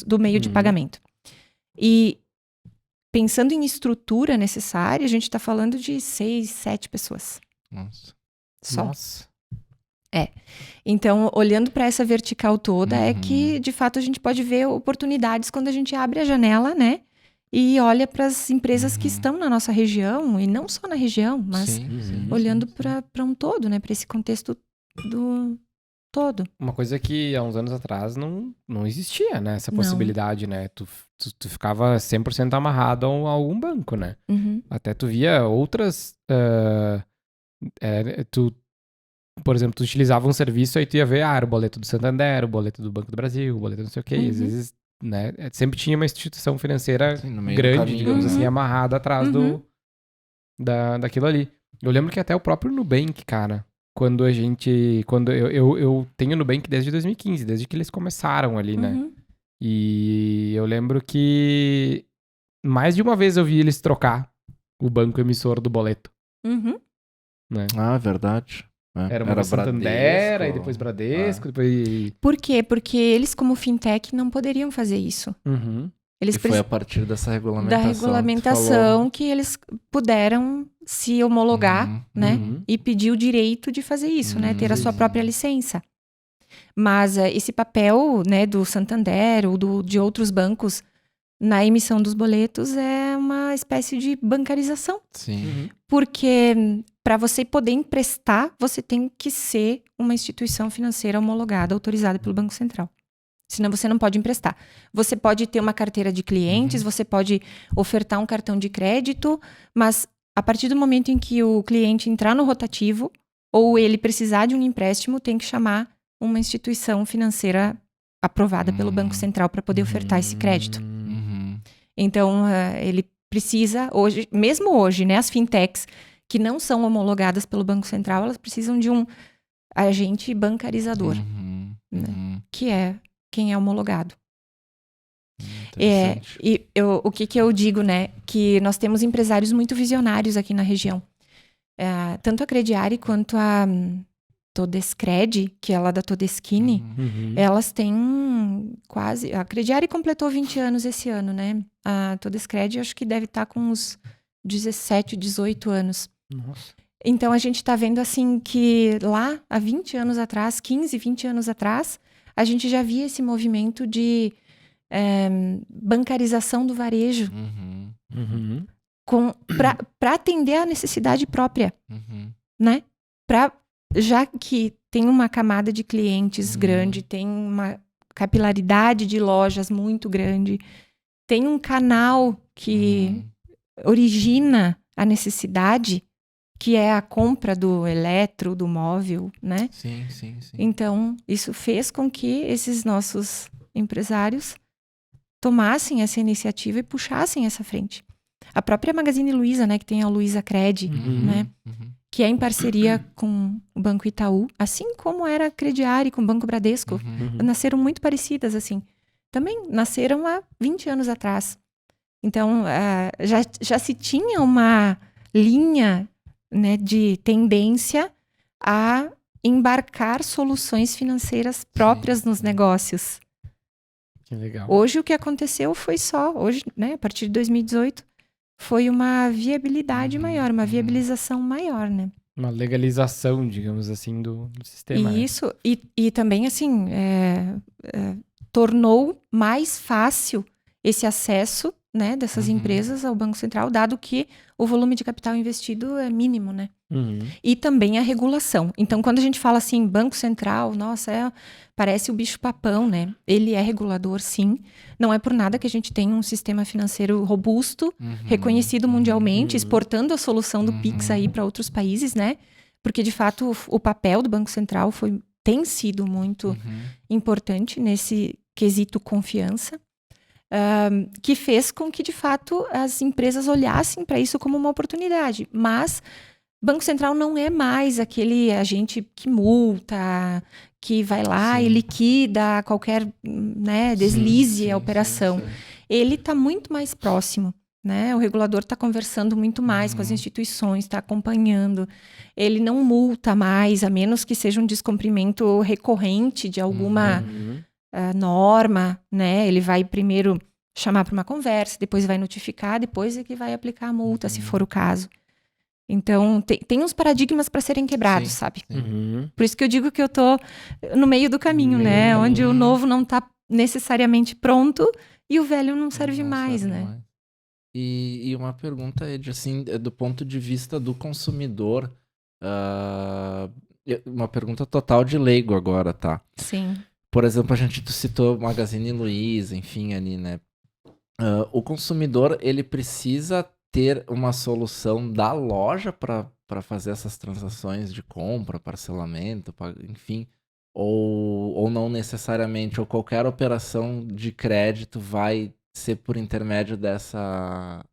do meio de pagamento. E pensando em estrutura necessária, a gente está falando de 6, 7 pessoas. Nossa. Só. Nossa. Então, olhando para essa vertical toda, é Uhum. que, de fato, a gente pode ver oportunidades quando a gente abre a janela, né? E olha para as empresas que estão na nossa região, e não só na região, mas Sim. olhando para um todo, né? Para esse contexto do todo. Uma coisa que há uns anos atrás não existia, né? Essa Não. possibilidade, né? Tu ficava 100% amarrado a algum banco, né? Uhum. Até tu via outras... por exemplo, tu utilizava um serviço, aí tu ia ver, era o boleto do Santander, o boleto do Banco do Brasil, o boleto não sei o quê. E às Uhum. vezes, né? Sempre tinha uma instituição financeira Sim, no meio do grande, caminho, digamos né? assim, amarrada atrás Uhum. daquilo ali. Eu lembro que até o próprio Nubank, cara, quando eu tenho o Nubank desde 2015, desde que eles começaram ali, né? Uhum. E eu lembro que mais de uma vez eu vi eles trocar o banco emissor do boleto, Uhum. né? Ah, verdade. Era uma vez Santander, aí depois Bradesco, depois... Por quê? Porque eles, como fintech, não poderiam fazer isso. Uhum. Eles E foi a partir dessa da regulamentação. regulamentação que eles puderam se homologar, né? Uhum. E pedir o direito de fazer isso, né? Ter a sua Sim. própria licença. Mas esse papel, né, do Santander ou de outros bancos na emissão dos boletos é uma espécie de bancarização. Sim. Uhum. Porque para você poder emprestar, você tem que ser uma instituição financeira homologada, autorizada pelo Banco Central. Senão você não pode emprestar. Você pode ter uma carteira de clientes, você pode ofertar um cartão de crédito, mas a partir do momento em que o cliente entrar no rotativo ou ele precisar de um empréstimo, tem que chamar uma instituição financeira aprovada pelo Banco Central para poder ofertar esse crédito. Uhum. Então, ele precisa, hoje, mesmo hoje, né, as fintechs que não são homologadas pelo Banco Central, elas precisam de um agente bancarizador, que é quem é homologado. Interessante. O que eu digo, né? Que nós temos empresários muito visionários aqui na região. Tanto a Crediari quanto a Todescred, que é lá da Todeschini, Uhum. elas têm quase... A Crediari completou 20 anos esse ano, né? A Todescred, acho que deve estar com uns 17, 18 anos. Nossa. Então, a gente está vendo, assim, que lá, há 20 anos atrás, 15, 20 anos atrás, a gente já via esse movimento de bancarização do varejo Uhum. para atender a necessidade própria, né? Já que tem uma camada de clientes grande, tem uma capilaridade de lojas muito grande, tem um canal que origina a necessidade, que é a compra do eletro, do móvel, né? Sim. Então, isso fez com que esses nossos empresários tomassem essa iniciativa e puxassem essa frente. A própria Magazine Luiza, né, que tem a Luiza Cred, né, que é em parceria com o Banco Itaú, assim como era a Crediari com o Banco Bradesco, nasceram muito parecidas, assim. Também nasceram há 20 anos atrás. Então, já se tinha uma linha, né, de tendência a embarcar soluções financeiras próprias nos negócios. Que legal. Hoje o que aconteceu foi hoje, né, a partir de 2018, foi uma viabilidade maior, uma viabilização maior, né? Uma legalização, digamos assim, do sistema. E isso, e também, assim, tornou mais fácil esse acesso, né, dessas empresas ao Banco Central, dado que o volume de capital investido é mínimo, né? E também a regulação. Então, quando a gente fala assim, Banco Central, nossa, parece o bicho-papão, né? Ele é regulador, sim. Não é por nada que a gente tem um sistema financeiro robusto, reconhecido mundialmente, exportando a solução do Pix aí para outros países, né? Porque, de fato, o papel do Banco Central tem sido muito importante nesse quesito confiança. Que fez com que, de fato, as empresas olhassem para isso como uma oportunidade. Mas Banco Central não é mais aquele agente que multa, que vai lá e liquida qualquer, né, deslize a operação. Ele está muito mais próximo, né? O regulador está conversando muito mais com as instituições, está acompanhando. Ele não multa mais, a menos que seja um descumprimento recorrente de alguma norma, né? Ele vai primeiro chamar para uma conversa, depois vai notificar, depois é que vai aplicar a multa, se for o caso. Então, tem uns paradigmas para serem quebrados, Sim, sabe? sim. Uhum. Por isso que eu digo que eu tô no meio do caminho, né? Onde o novo não tá necessariamente pronto e o velho não serve Não mais, serve né? mais. E uma pergunta, Ed, assim, do ponto de vista do consumidor, uma pergunta total de leigo agora, tá? Sim. Por exemplo, a gente citou Magazine Luiza, enfim, ali, né? O consumidor, ele precisa ter uma solução da loja para fazer essas transações de compra, parcelamento, enfim, ou não necessariamente, ou qualquer operação de crédito vai ser por intermédio dessa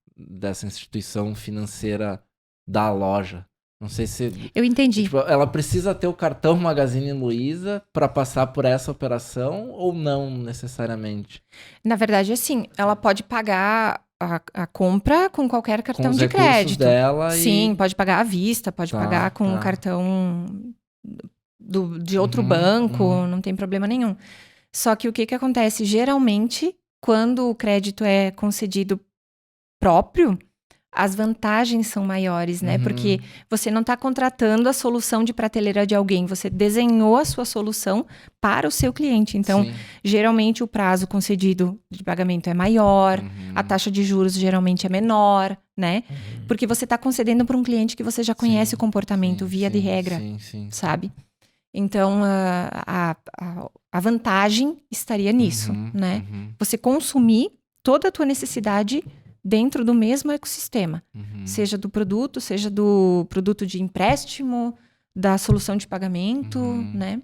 instituição financeira da loja. Não sei se... Eu entendi. Tipo, ela precisa ter o cartão Magazine Luiza para passar por essa operação ou não necessariamente? Na verdade, assim, ela pode pagar a compra com qualquer cartão os de recursos crédito. dela Sim, e... pode pagar à vista, pode Tá, pagar com tá. um cartão de outro Uhum, banco, uhum. não tem problema nenhum. Só que o que acontece? Geralmente, quando o crédito é concedido próprio, as vantagens são maiores, né? Uhum. Porque você não está contratando a solução de prateleira de alguém, você desenhou a sua solução para o seu cliente. Então, Sim. geralmente o prazo concedido de pagamento é maior, Uhum. a taxa de juros geralmente é menor, né? Porque você está concedendo para um cliente que você já conhece Sim, o comportamento, sim, via de sim, regra, sim. sabe? Então, a vantagem estaria nisso, Uhum, né? uhum, Você consumir toda a tua necessidade dentro do mesmo ecossistema. uhum. Seja do produto de empréstimo, da solução de pagamento, né?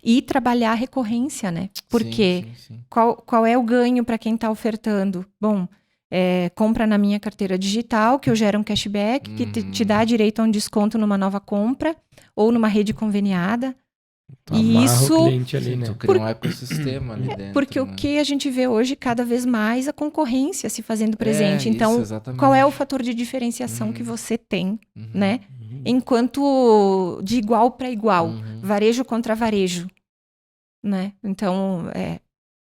E trabalhar a recorrência, né? Porque Sim. qual é o ganho para quem está ofertando? Bom, compra na minha carteira digital, que eu gero um cashback, que te dá direito a um desconto numa nova compra ou numa rede conveniada. Tu E amarra isso... o cliente ali, Sim, né? tu cria um ecossistema ali dentro. Porque o né? que a gente vê hoje, cada vez mais, a concorrência se fazendo presente. Isso, Então, exatamente. qual é o fator de diferenciação que você tem, Uhum. né? Enquanto de igual para igual, Uhum. varejo contra varejo, né? Então,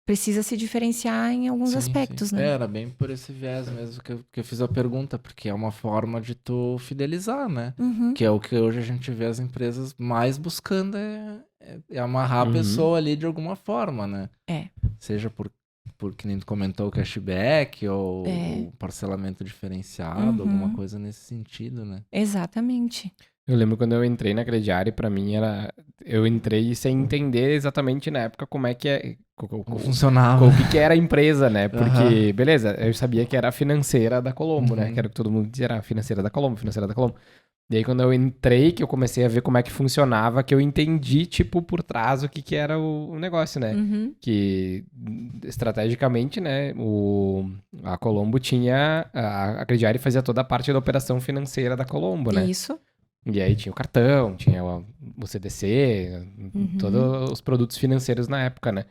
precisa se diferenciar em alguns Sim, aspectos, sim. né? Era bem por esse viés mesmo que eu fiz a pergunta, porque é uma forma de tu fidelizar, né? Uhum. Que é o que hoje a gente vê as empresas mais buscando, é amarrar a pessoa ali de alguma forma, né? É. Seja por que nem tu comentou, o cashback ou parcelamento diferenciado, alguma coisa nesse sentido, né? Exatamente. Eu lembro quando eu entrei na Crediário, pra mim era... Eu entrei sem entender exatamente na época como é que é... Como funcionava. O que era a empresa, né? Porque, beleza, eu sabia que era a financeira da Colombo, né? Que era o que todo mundo dizia, era a financeira da Colombo. E aí quando eu entrei, que eu comecei a ver como é que funcionava, que eu entendi, tipo, por trás o que era o negócio, né? Uhum. Que, estrategicamente, né, a Colombo tinha... A Crediário fazia toda a parte da operação financeira da Colombo, né? Isso. E aí tinha o cartão, tinha o CDC, todos os produtos financeiros na época, né?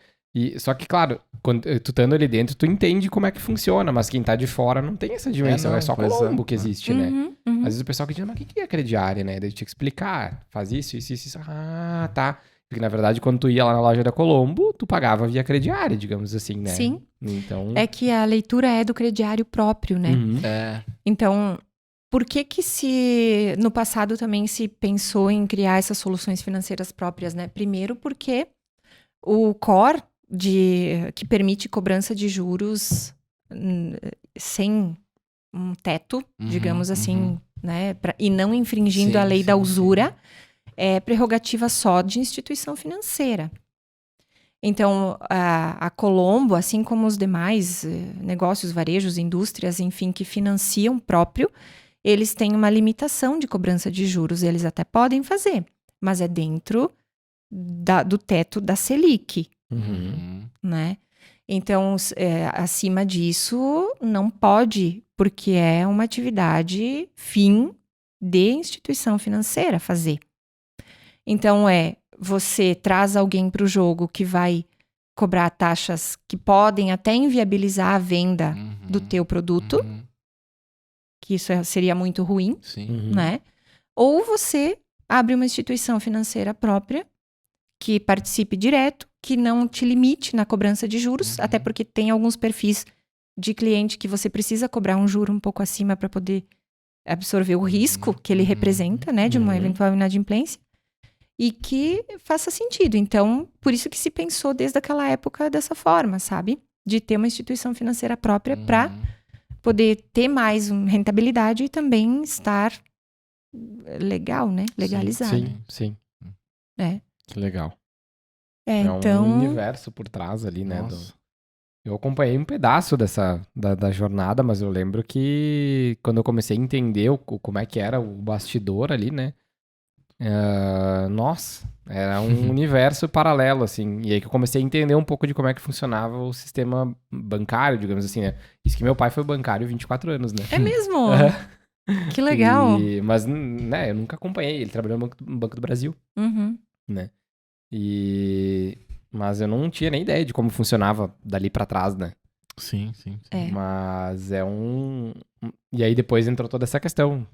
Só que, claro, quando tu estando ali dentro, tu entende como é que funciona, mas quem tá de fora não tem essa dimensão, não, é só pois Colombo que existe, né? Uhum. Às vezes o pessoal que diz, mas o que é crediário, né? Daí eu tinha que explicar, faz isso. Ah, tá. Porque, na verdade, quando tu ia lá na loja da Colombo, tu pagava via crediário, digamos assim, né? Sim. Então... É que a leitura é do crediário próprio, né? Então... Por que no passado também se pensou em criar essas soluções financeiras próprias, né? Primeiro porque o core que permite cobrança de juros sem um teto, digamos assim, né? E não infringindo a lei da usura, é prerrogativa só de instituição financeira. Então, a Colombo, assim como os demais negócios, varejos, indústrias, enfim, que financiam próprio, eles têm uma limitação de cobrança de juros. Eles até podem fazer, mas é dentro do teto da Selic, né? Então, acima disso, não pode, porque é uma atividade fim de instituição financeira fazer. Então, você traz alguém para o jogo que vai cobrar taxas que podem até inviabilizar a venda do teu produto, que isso seria muito ruim, né? Ou você abre uma instituição financeira própria que participe direto, que não te limite na cobrança de juros, até porque tem alguns perfis de cliente que você precisa cobrar um juro um pouco acima para poder absorver o risco que ele representa, né, de uma eventual inadimplência, e que faça sentido. Então, por isso que se pensou desde aquela época dessa forma, sabe? De ter uma instituição financeira própria para poder ter mais rentabilidade e também estar legal, né? Legalizado. Sim. É. Que legal. Então... um universo por trás ali, né? Nossa. Eu acompanhei um pedaço da jornada, mas eu lembro que quando eu comecei a entender como é que era o bastidor ali, né? Nossa, era um universo paralelo, assim. E aí que eu comecei a entender um pouco de como é que funcionava o sistema bancário, digamos assim, né? Isso que meu pai foi bancário 24 anos, né? É mesmo? Que legal. Mas, né, eu nunca acompanhei. Ele trabalhou no Banco do Brasil, né? Mas eu não tinha nem ideia de como funcionava dali pra trás, né? Sim. É. Mas E aí depois entrou toda essa questão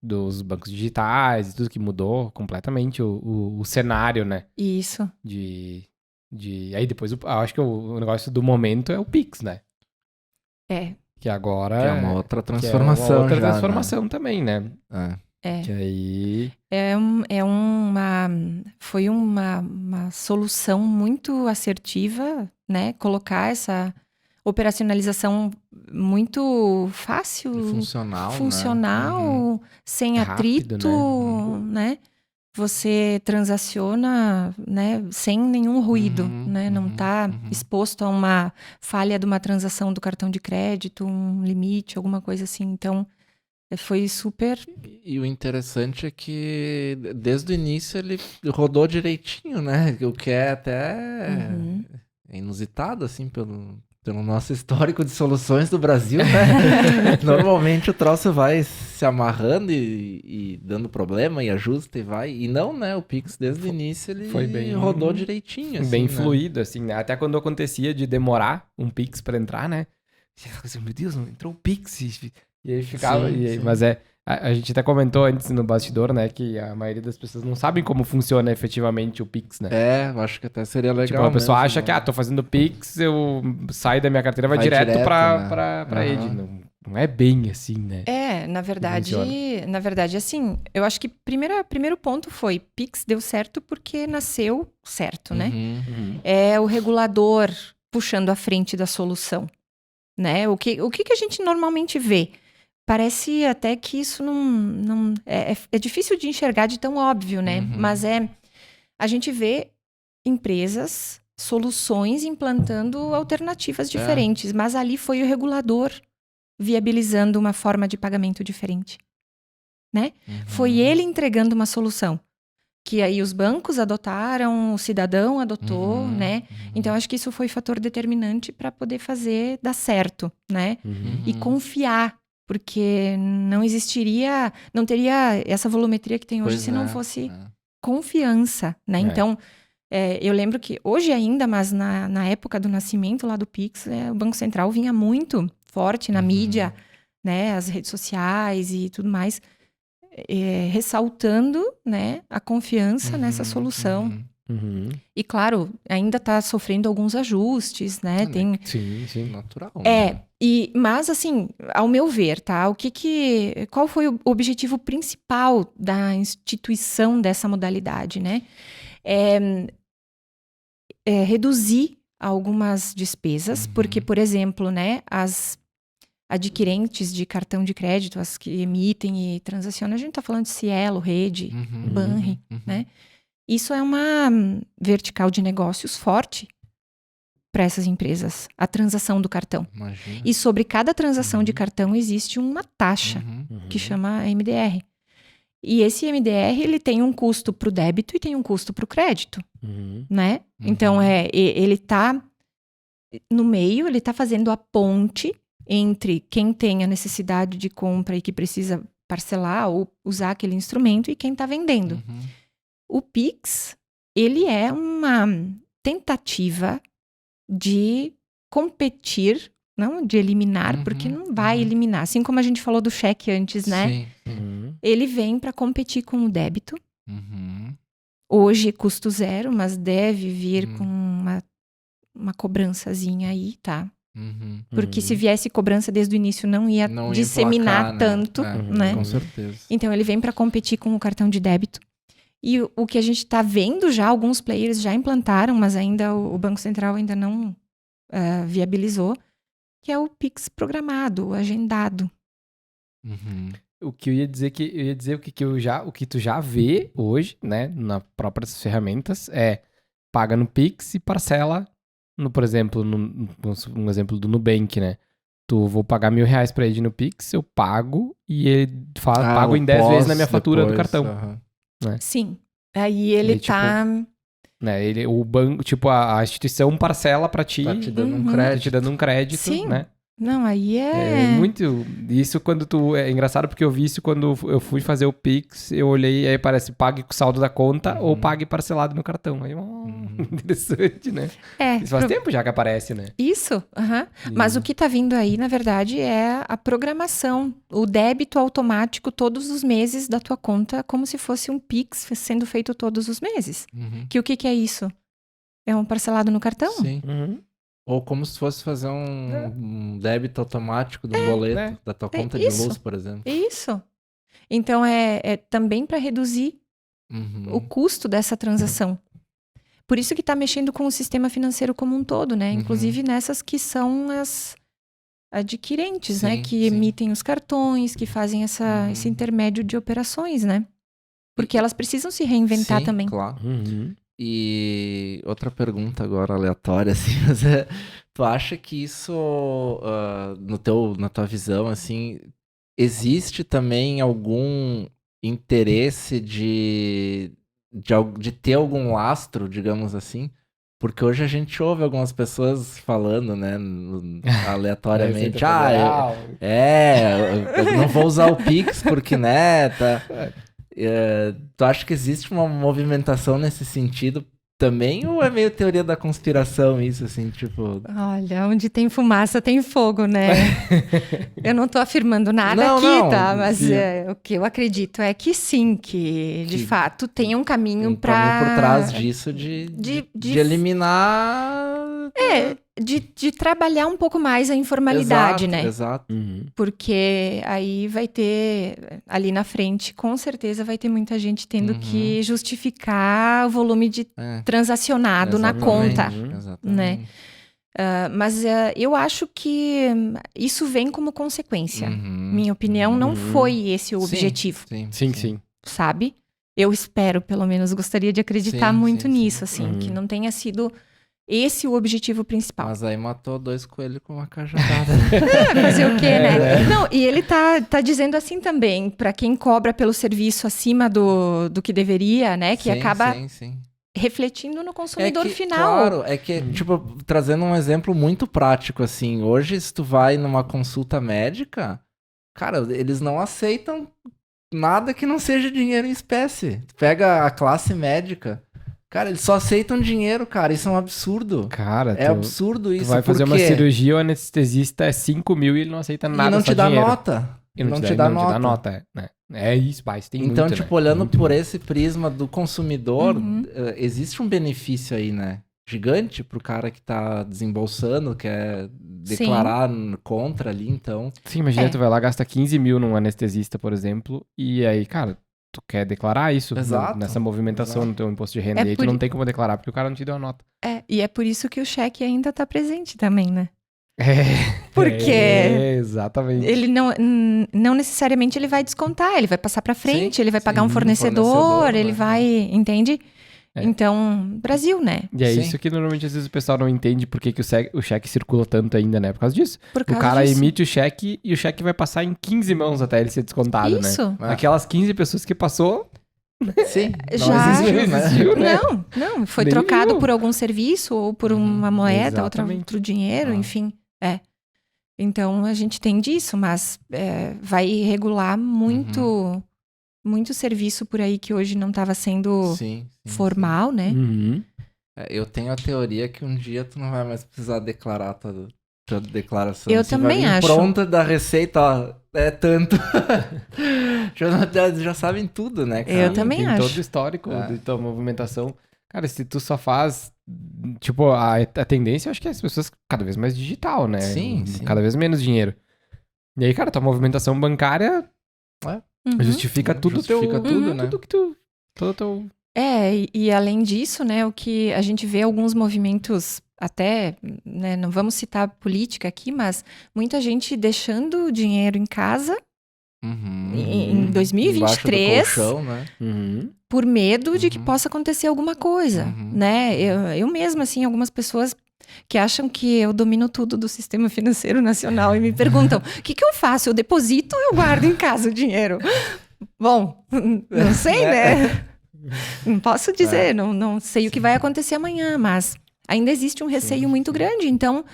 dos bancos digitais e tudo que mudou completamente o cenário, né? Isso. Aí depois, eu acho que o negócio do momento é o Pix, né? É. Que agora... Que é uma outra transformação. Que é uma outra já, transformação né? também, né? É. Que aí... Foi uma solução muito assertiva, né? Colocar essa operacionalização muito fácil, funcional, né? sem Rápido, atrito, né? Você transaciona, né, sem nenhum ruído, né? Não está exposto a uma falha de uma transação do cartão de crédito, um limite, alguma coisa assim. Então, foi super... E o interessante é que desde o início ele rodou direitinho, né? O que é até inusitado, assim, pelo nosso histórico de soluções do Brasil, né? Normalmente o troço vai se amarrando e dando problema e ajusta e vai. E não, né? O Pix desde o início ele rodou direitinho, assim, bem né? fluido, assim, né? Até quando acontecia de demorar um Pix pra entrar, né? Meu Deus, não entrou o Pix. E aí ficava... Sim. Mas a gente até comentou antes no bastidor, né? Que a maioria das pessoas não sabem como funciona efetivamente o Pix, né? Eu acho que até seria legal. Tipo, a pessoa mesmo, acha que, tô fazendo Pix, eu saio da minha carteira, vai Vai direto direto, pra né? Ed. Não é bem assim, né? Na verdade, assim, eu acho que primeiro ponto foi, Pix deu certo porque nasceu certo, né? É o regulador puxando a frente da solução, né? O que a gente normalmente vê? Parece até que isso não é difícil de enxergar de tão óbvio, né? Mas a gente vê empresas, soluções implantando alternativas diferentes, mas ali foi o regulador viabilizando uma forma de pagamento diferente, né? Foi ele entregando uma solução que aí os bancos adotaram, o cidadão adotou, né? Então acho que isso foi fator determinante para poder fazer dar certo, né? E confiar, porque não teria essa volumetria que tem hoje se não fosse confiança, né? Então, eu lembro que hoje ainda, mas na época do nascimento lá do Pix, o Banco Central vinha muito forte na mídia, né? As redes sociais e tudo mais, ressaltando, né, a confiança nessa solução. E claro, ainda está sofrendo alguns ajustes, né? Sim, natural. Né? Mas assim, ao meu ver, tá? Qual foi o objetivo principal da instituição dessa modalidade, né? Reduzir algumas despesas, porque, por exemplo, né, as adquirentes de cartão de crédito, as que emitem e transacionam, a gente está falando de Cielo, Rede, Banri, né? Isso é uma vertical de negócios forte para essas empresas, a transação do cartão. Imagina. E sobre cada transação de cartão existe uma taxa que chama MDR. E esse MDR, ele tem um custo para o débito e tem um custo para o crédito, né? Então, ele está no meio, ele está fazendo a ponte entre quem tem a necessidade de compra e que precisa parcelar ou usar aquele instrumento e quem está vendendo. O Pix, ele é uma tentativa de competir, não de eliminar, porque não vai eliminar. Assim como a gente falou do cheque antes, né? Sim. Ele vem para competir com o débito. Hoje, custo zero, mas deve vir com uma cobrançazinha aí, tá? Porque se viesse cobrança desde o início, não ia disseminar emplacar, tanto, né? Com certeza. Então, ele vem para competir com o cartão de débito. E o que a gente está vendo já, alguns players já implantaram, mas ainda o Banco Central ainda não viabilizou, que é o Pix programado, o agendado. O que eu ia dizer o que tu já vê hoje, né, nas próprias ferramentas, é paga no Pix e parcela por exemplo, um exemplo do Nubank, né? Vou pagar R$1.000 pra ele no Pix, eu pago e ele pago em 10 vezes na minha fatura do cartão. Né? Sim. Aí ele tá... Né, o banco, tipo, a instituição parcela pra ti. Tá te dando um crédito. Sim. Né? Não, aí é muito... Isso quando é engraçado porque eu vi isso quando eu fui fazer o Pix, eu olhei e aí parece pague com saldo da conta ou pague parcelado no cartão. Aí, interessante, né? Isso faz tempo já que aparece, né? Isso, Mas o que tá vindo aí, na verdade, é a programação. O débito automático todos os meses da tua conta, como se fosse um Pix sendo feito todos os meses. Que o que é isso? É um parcelado no cartão? Sim. Ou como se fosse fazer um débito automático do boleto da tua conta de luz, por exemplo. Isso. Então, é também para reduzir o custo dessa transação. Por isso que está mexendo com o sistema financeiro como um todo, né? Inclusive nessas que são as adquirentes, né? Que emitem os cartões, que fazem esse intermédio de operações, né? Porque elas precisam se reinventar também. Claro. E outra pergunta agora aleatória, assim, tu acha que isso, na tua visão, assim, existe também algum interesse de ter algum lastro, digamos assim? Porque hoje a gente ouve algumas pessoas falando, né, aleatoriamente, eu não vou usar o Pix porque, né, tá... tu acha que existe uma movimentação nesse sentido também, ou é meio teoria da conspiração isso, assim, tipo... Olha, onde tem fumaça tem fogo, né? Eu não tô afirmando nada tá? Mas o que eu acredito é que sim, que de fato tem um caminho para... por trás disso de eliminar... De trabalhar um pouco mais a informalidade, né? Exato. Porque aí vai ter, ali na frente, com certeza vai ter muita gente tendo que justificar o volume de transacionado na conta, né? Mas eu acho que isso vem como consequência. Minha opinião, não foi esse o objetivo. Sim. Sabe? Eu espero, pelo menos, gostaria de acreditar muito nisso, assim, que não tenha sido... Esse o objetivo principal. Mas aí matou 2 coelhos com uma cajadada. Fazer o quê, né? Não, e ele tá dizendo assim também, para quem cobra pelo serviço acima do que deveria, né? Que acaba refletindo no consumidor final. Claro, tipo, trazendo um exemplo muito prático, assim, hoje se tu vai numa consulta médica, cara, eles não aceitam nada que não seja dinheiro em espécie. Tu pega a classe médica... Cara, eles só aceitam dinheiro, cara. Isso é um absurdo. Cara, absurdo isso. Tu vai fazer uma cirurgia, o anestesista é 5.000 e ele não aceita nada. E não te dá dinheiro. nota. E não te dá nota. Né? É isso, mas tem então, muito, tipo, né? olhando muito por esse prisma do consumidor, existe um benefício aí, né? Gigante pro cara que tá desembolsando, quer declarar contra ali, então... Sim, imagina, tu vai lá, gasta 15.000 num anestesista, por exemplo, e aí, cara... Tu quer declarar isso nessa movimentação no teu imposto de renda. E aí tu não tem como declarar, porque o cara não te deu a nota. E é por isso que o cheque ainda tá presente também, né? Porque exatamente. Ele não necessariamente ele vai descontar, ele vai passar pra frente, ele vai pagar um fornecedor, ele vai, entende? Então, Brasil, né? E é isso que normalmente às vezes o pessoal não entende por que o cheque circula tanto ainda, né? Por causa disso. O cara emite o cheque e o cheque vai passar em 15 mãos até ele ser descontado, isso. Né? Aquelas 15 pessoas que passou... Sim, já existiu, né? Não, foi trocado por algum serviço ou por uma moeda, outro dinheiro, enfim. Então, a gente tem disso, mas vai regular muito serviço por aí que hoje não estava sendo formal, né? Eu tenho a teoria que um dia tu não vai mais precisar declarar tua declaração. Eu também acho. Pronta da receita, ó, é tanto. já sabem tudo, né, cara? Eu também tem acho. Todo o histórico de tua movimentação. Cara, se tu só faz tipo, a tendência, eu acho que é as pessoas cada vez mais digital, né? Sim. Cada vez menos dinheiro. E aí, cara, tua movimentação bancária justifica tudo Justifica tudo, né? Tudo que tu... Todo teu... E além disso, né, o que a gente vê alguns movimentos, até, né, não vamos citar política aqui, mas muita gente deixando o dinheiro em casa em 2023 Embaixo do colchão, né? por medo de que possa acontecer alguma coisa, né? Eu mesma, assim, algumas pessoas que acham que eu domino tudo do sistema financeiro nacional e me perguntam, o que eu faço? Eu deposito ou eu guardo em casa o dinheiro? Bom, não sei, né? Não posso dizer, não sei o que vai acontecer amanhã, mas ainda existe um receio muito grande. Então,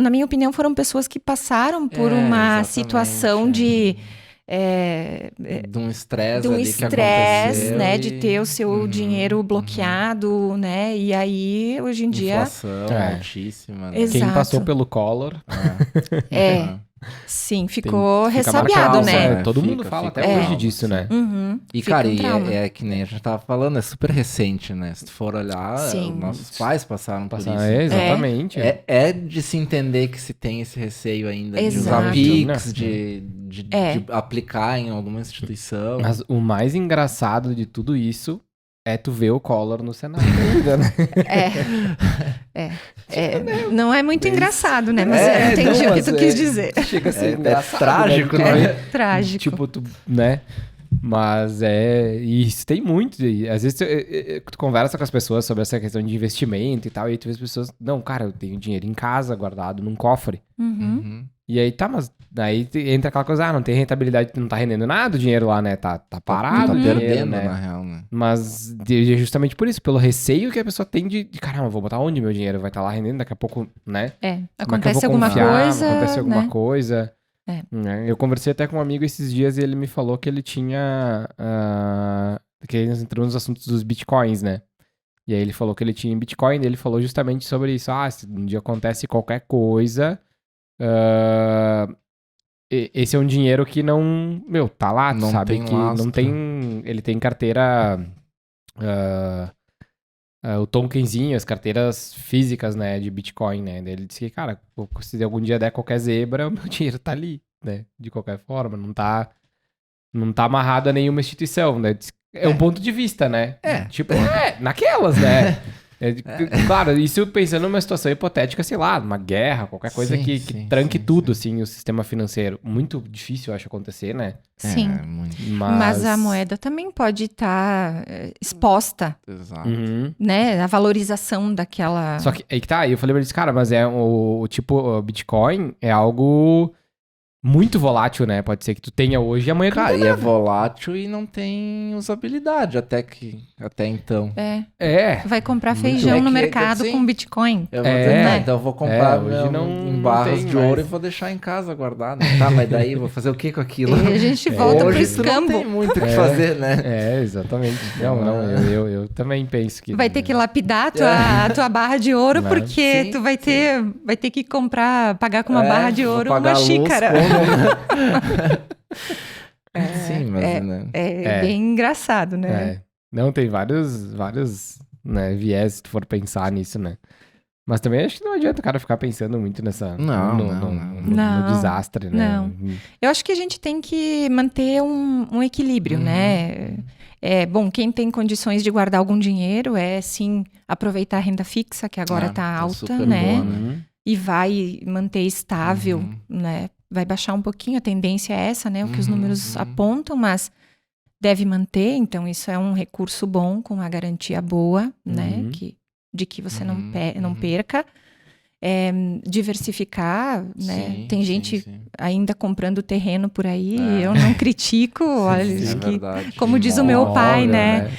na minha opinião, foram pessoas que passaram por uma situação de um estresse um ali que aconteceu, né, de ter o seu dinheiro bloqueado, né? E aí, hoje em dia... Inflação altíssima. Né? Exato. Quem passou pelo Collor... Sim, ficou fica ressabiado, marcado, né? Todo mundo fala até hoje disso, né? E, cara, é que nem a gente tava falando, é super recente, né? Se tu for olhar, nossos pais passaram por isso. Exatamente. É de se entender que se tem esse receio ainda de usar Exato. Pix, de aplicar em alguma instituição. Mas o mais engraçado de tudo isso é tu ver o Collor no Senado ainda, né? Não é muito engraçado, né? Mas eu entendi o que tu quis dizer. Chega a ser engraçado, trágico, né? né? É trágico. Tipo, tu, né? Mas e isso tem muito. E às vezes tu conversa com as pessoas sobre essa questão de investimento e tal, e aí tu vê as pessoas, não, cara, eu tenho dinheiro em casa guardado num cofre. E aí tá, mas daí entra aquela coisa, não tem rentabilidade, não tá rendendo nada o dinheiro lá, né? Tá parado, tá dinheiro, perdendo, né? na real, né? Mas justamente por isso, pelo receio que a pessoa tem de caramba, vou botar onde meu dinheiro? Vai estar lá rendendo daqui a pouco, né? Acontece alguma coisa. Acontece alguma né? coisa. Né? Eu conversei até com um amigo esses dias e ele me falou que ele tinha. Que ele entrou nos assuntos dos bitcoins, né? E aí ele falou que ele tinha Bitcoin e ele falou justamente sobre isso. Se um dia acontece qualquer coisa. Esse é um dinheiro que não. Meu, tá lá, tu Não sabe tem que lastro. não tem. Ele tem carteira. O tokenzinho, as carteiras físicas, né, de Bitcoin, né? Daí ele disse que, cara, se algum dia der qualquer zebra, o meu dinheiro tá ali, né? De qualquer forma, não tá amarrado a nenhuma instituição, né? É um ponto de vista, né? Tipo, naquelas, né? Claro, isso pensando numa situação hipotética, sei lá, uma guerra, qualquer coisa que tranque tudo, assim, o sistema financeiro. Muito difícil, eu acho, acontecer, né? Sim. Muito. Mas a moeda também pode estar exposta, Exato. né? A valorização daquela... Só que aí que tá, eu falei pra eles, cara, mas o Bitcoin é algo muito volátil, né? Pode ser que tu tenha hoje e amanhã tu não Cara, tenha e é nada. volátil e não tem usabilidade até então. Vai comprar Muito. feijão no que, mercado assim, com Bitcoin. Eu vou dizer, então eu vou comprar hoje em barras tem de ouro mais. e vou deixar em casa guardado. Tá, mas daí vou fazer o que com aquilo? E a gente volta pro Hoje tu não escambo. tem muito o que fazer, né? Exatamente. Eu também penso que... Vai ter que lapidar a tua barra de ouro, Né? porque Sim, tu vai ter que pagar com uma barra de vou ouro pagar uma a luz, xícara. Sim, mas né? É bem engraçado, né? Não, tem vários né, viés, se tu for pensar nisso, né? Mas também acho que não adianta o cara ficar pensando muito nessa... No desastre, né? Não. Eu acho que a gente tem que manter um equilíbrio, né? Bom, quem tem condições de guardar algum dinheiro sim, aproveitar a renda fixa, que agora tá alta, super né? boa, né? E vai manter estável, né? Vai baixar um pouquinho, a tendência é essa, né? O que os números apontam, mas deve manter, então isso é um recurso bom, com uma garantia boa, né? De que você não perca. Diversificar, né? Tem gente ainda comprando terreno por aí, eu não critico, olha, verdade. como diz o meu pai, né?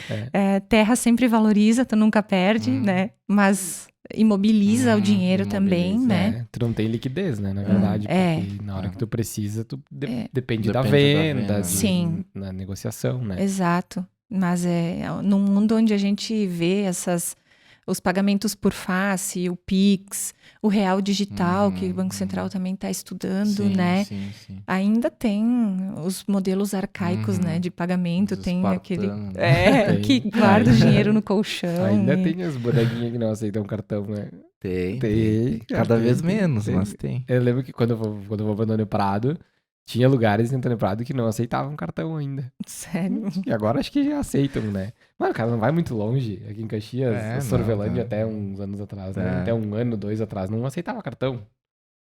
Terra sempre valoriza, tu nunca perde, né? Mas imobiliza o dinheiro também, né? Tu não tem liquidez, né? Na verdade, porque na hora que tu precisa, tu depende da venda, Sim. na negociação, né? Exato. Mas num mundo onde a gente vê essas Os pagamentos por face, o Pix, o real digital, que o Banco Central também está estudando, Sim, né? sim, sim. Ainda tem os modelos arcaicos, né, de pagamento. Os Tem aquele espartanos. que guarda o dinheiro no colchão. Ainda tem as bonequinhas que não aceitam cartão, né? Tem. Cada vez menos, mas tem. Eu lembro que quando eu vou pra Antônio Prado, tinha lugares em Antônio Prado que não aceitavam cartão ainda. Sério? E agora acho que já aceitam, né? Mas o cara não vai muito longe. Aqui em Caxias, É, a Sorvelândia não. até uns anos atrás, né? É. Até um ano, 2 atrás, não aceitava cartão.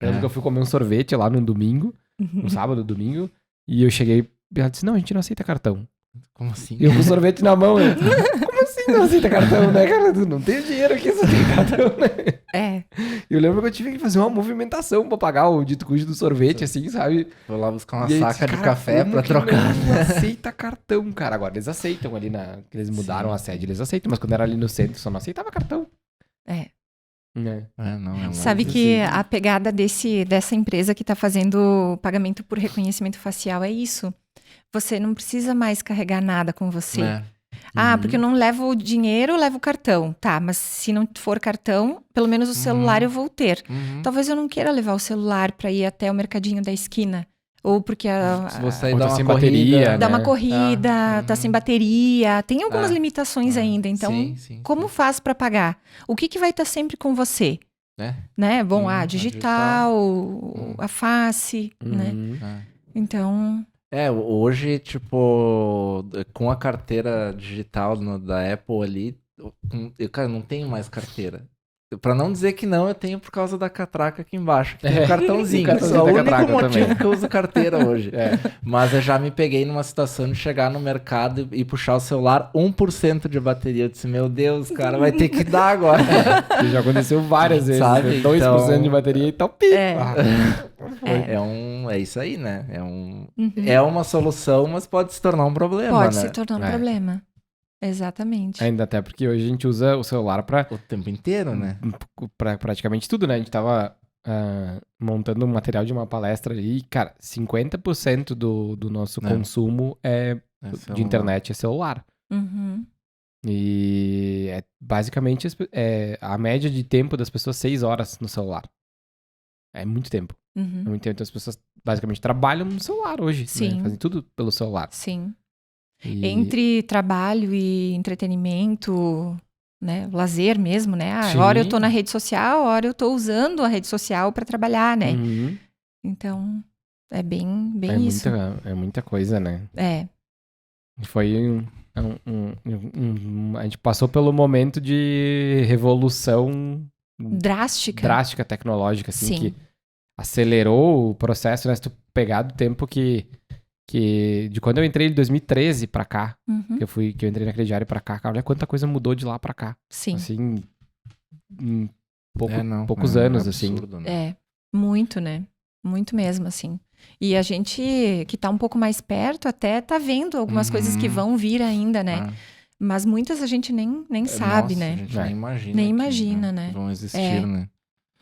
Eu lembro É. que eu fui comer um sorvete lá num domingo, um sábado, domingo, e eu cheguei e ela disse, não, a gente não aceita cartão. Como assim? E eu com o sorvete na mão, eu, como assim não aceita cartão, né, cara? Tu não tem dinheiro aqui, só tem cartão, né? É. Eu lembro que eu tive que fazer uma movimentação pra pagar o dito cujo do sorvete, assim, sabe? Vou lá buscar uma E aí, saca de cara, café como pra que trocar. Não aceita cartão, cara. Agora eles aceitam ali que eles mudaram Sim. a sede, eles aceitam, mas quando era ali no centro só não aceitava cartão. É. É. Não, é Sabe muito que assim. a pegada dessa empresa que está fazendo pagamento por reconhecimento facial é isso. Você não precisa mais carregar nada com você. É. Ah, porque eu não levo o dinheiro, eu levo o cartão. Tá, mas se não for cartão, pelo menos o celular eu vou ter. Uhum. Talvez eu não queira levar o celular para ir até o mercadinho da esquina. Ou porque Se você Ou dá tá uma sem corrida, bateria, dá né? uma corrida, tá sem bateria. Tem algumas Ah, limitações ainda. Então, sim, como faz para pagar? O que vai estar sempre com você? né? Né? Bom, A digital, a face, né? Uhum. Então, Hoje, tipo, com a carteira digital da Apple ali, cara, não tenho mais carteira. Pra não dizer que não, eu tenho por causa da catraca aqui embaixo, que tem um cartãozinho. O cartãozinho É o da único catraca motivo também. que eu uso carteira hoje. É. Mas eu já me peguei numa situação de chegar no mercado e puxar o celular 1% de bateria. Eu disse, meu Deus, cara, vai ter que dar agora. Isso já aconteceu várias vezes. Sabe, Né? 2% então- de bateria e tal. Pi. É isso aí, né? uhum. É uma solução, mas pode se tornar um problema, Pode né? se tornar um É. problema. Exatamente. Ainda até porque hoje a gente usa o celular pra O tempo inteiro, né? praticamente tudo, né? A gente tava montando um material de uma palestra ali e, cara, 50% do nosso consumo de internet é celular. Uhum. E é basicamente a média de tempo das pessoas 6 horas no celular. É muito tempo. Uhum. É muito tempo. Então as pessoas basicamente trabalham no celular hoje. Sim. Né? Fazem tudo pelo celular. Sim. E- Entre trabalho e entretenimento, né? Lazer mesmo, né? Sim. Hora eu tô na rede social, hora eu tô usando a rede social para trabalhar, né? Uhum. Então, é bem É isso. é muita coisa, né? É. Foi a gente passou pelo momento de revolução Drástica. tecnológica, assim, Sim. que acelerou o processo, né? Se tu pegar do tempo que de quando eu entrei em 2013 pra cá, Uhum. que eu entrei na Crediário pra cá, cara, olha quanta coisa mudou de lá pra cá. Sim. Assim, em poucos É anos, assim. absurdo, né? É, muito, né? Muito mesmo, assim. E a gente que tá um pouco mais perto até tá vendo algumas coisas que vão vir ainda, né? Ah, Mas muitas a gente nem sabe, nossa, né? A gente É. nem imagina. Nem que, imagina, né? Vão existir, É. né?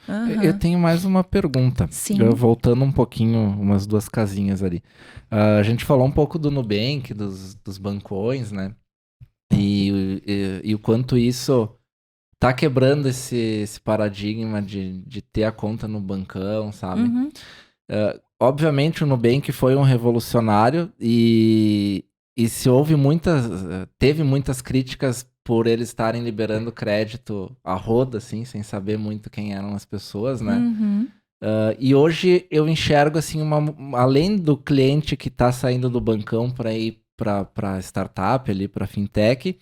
Aham. Eu tenho mais uma pergunta. Sim. Voltando um pouquinho, umas 2 casinhas ali. A gente falou um pouco do Nubank, dos bancões, né? E o quanto isso tá quebrando esse paradigma de ter a conta no bancão, sabe? Uhum. Obviamente o Nubank foi um revolucionário e se teve muitas críticas por eles estarem liberando crédito a roda, assim, sem saber muito quem eram as pessoas, né? Uhum. E hoje eu enxergo, assim, além do cliente que está saindo do bancão para ir para startup, ali para fintech,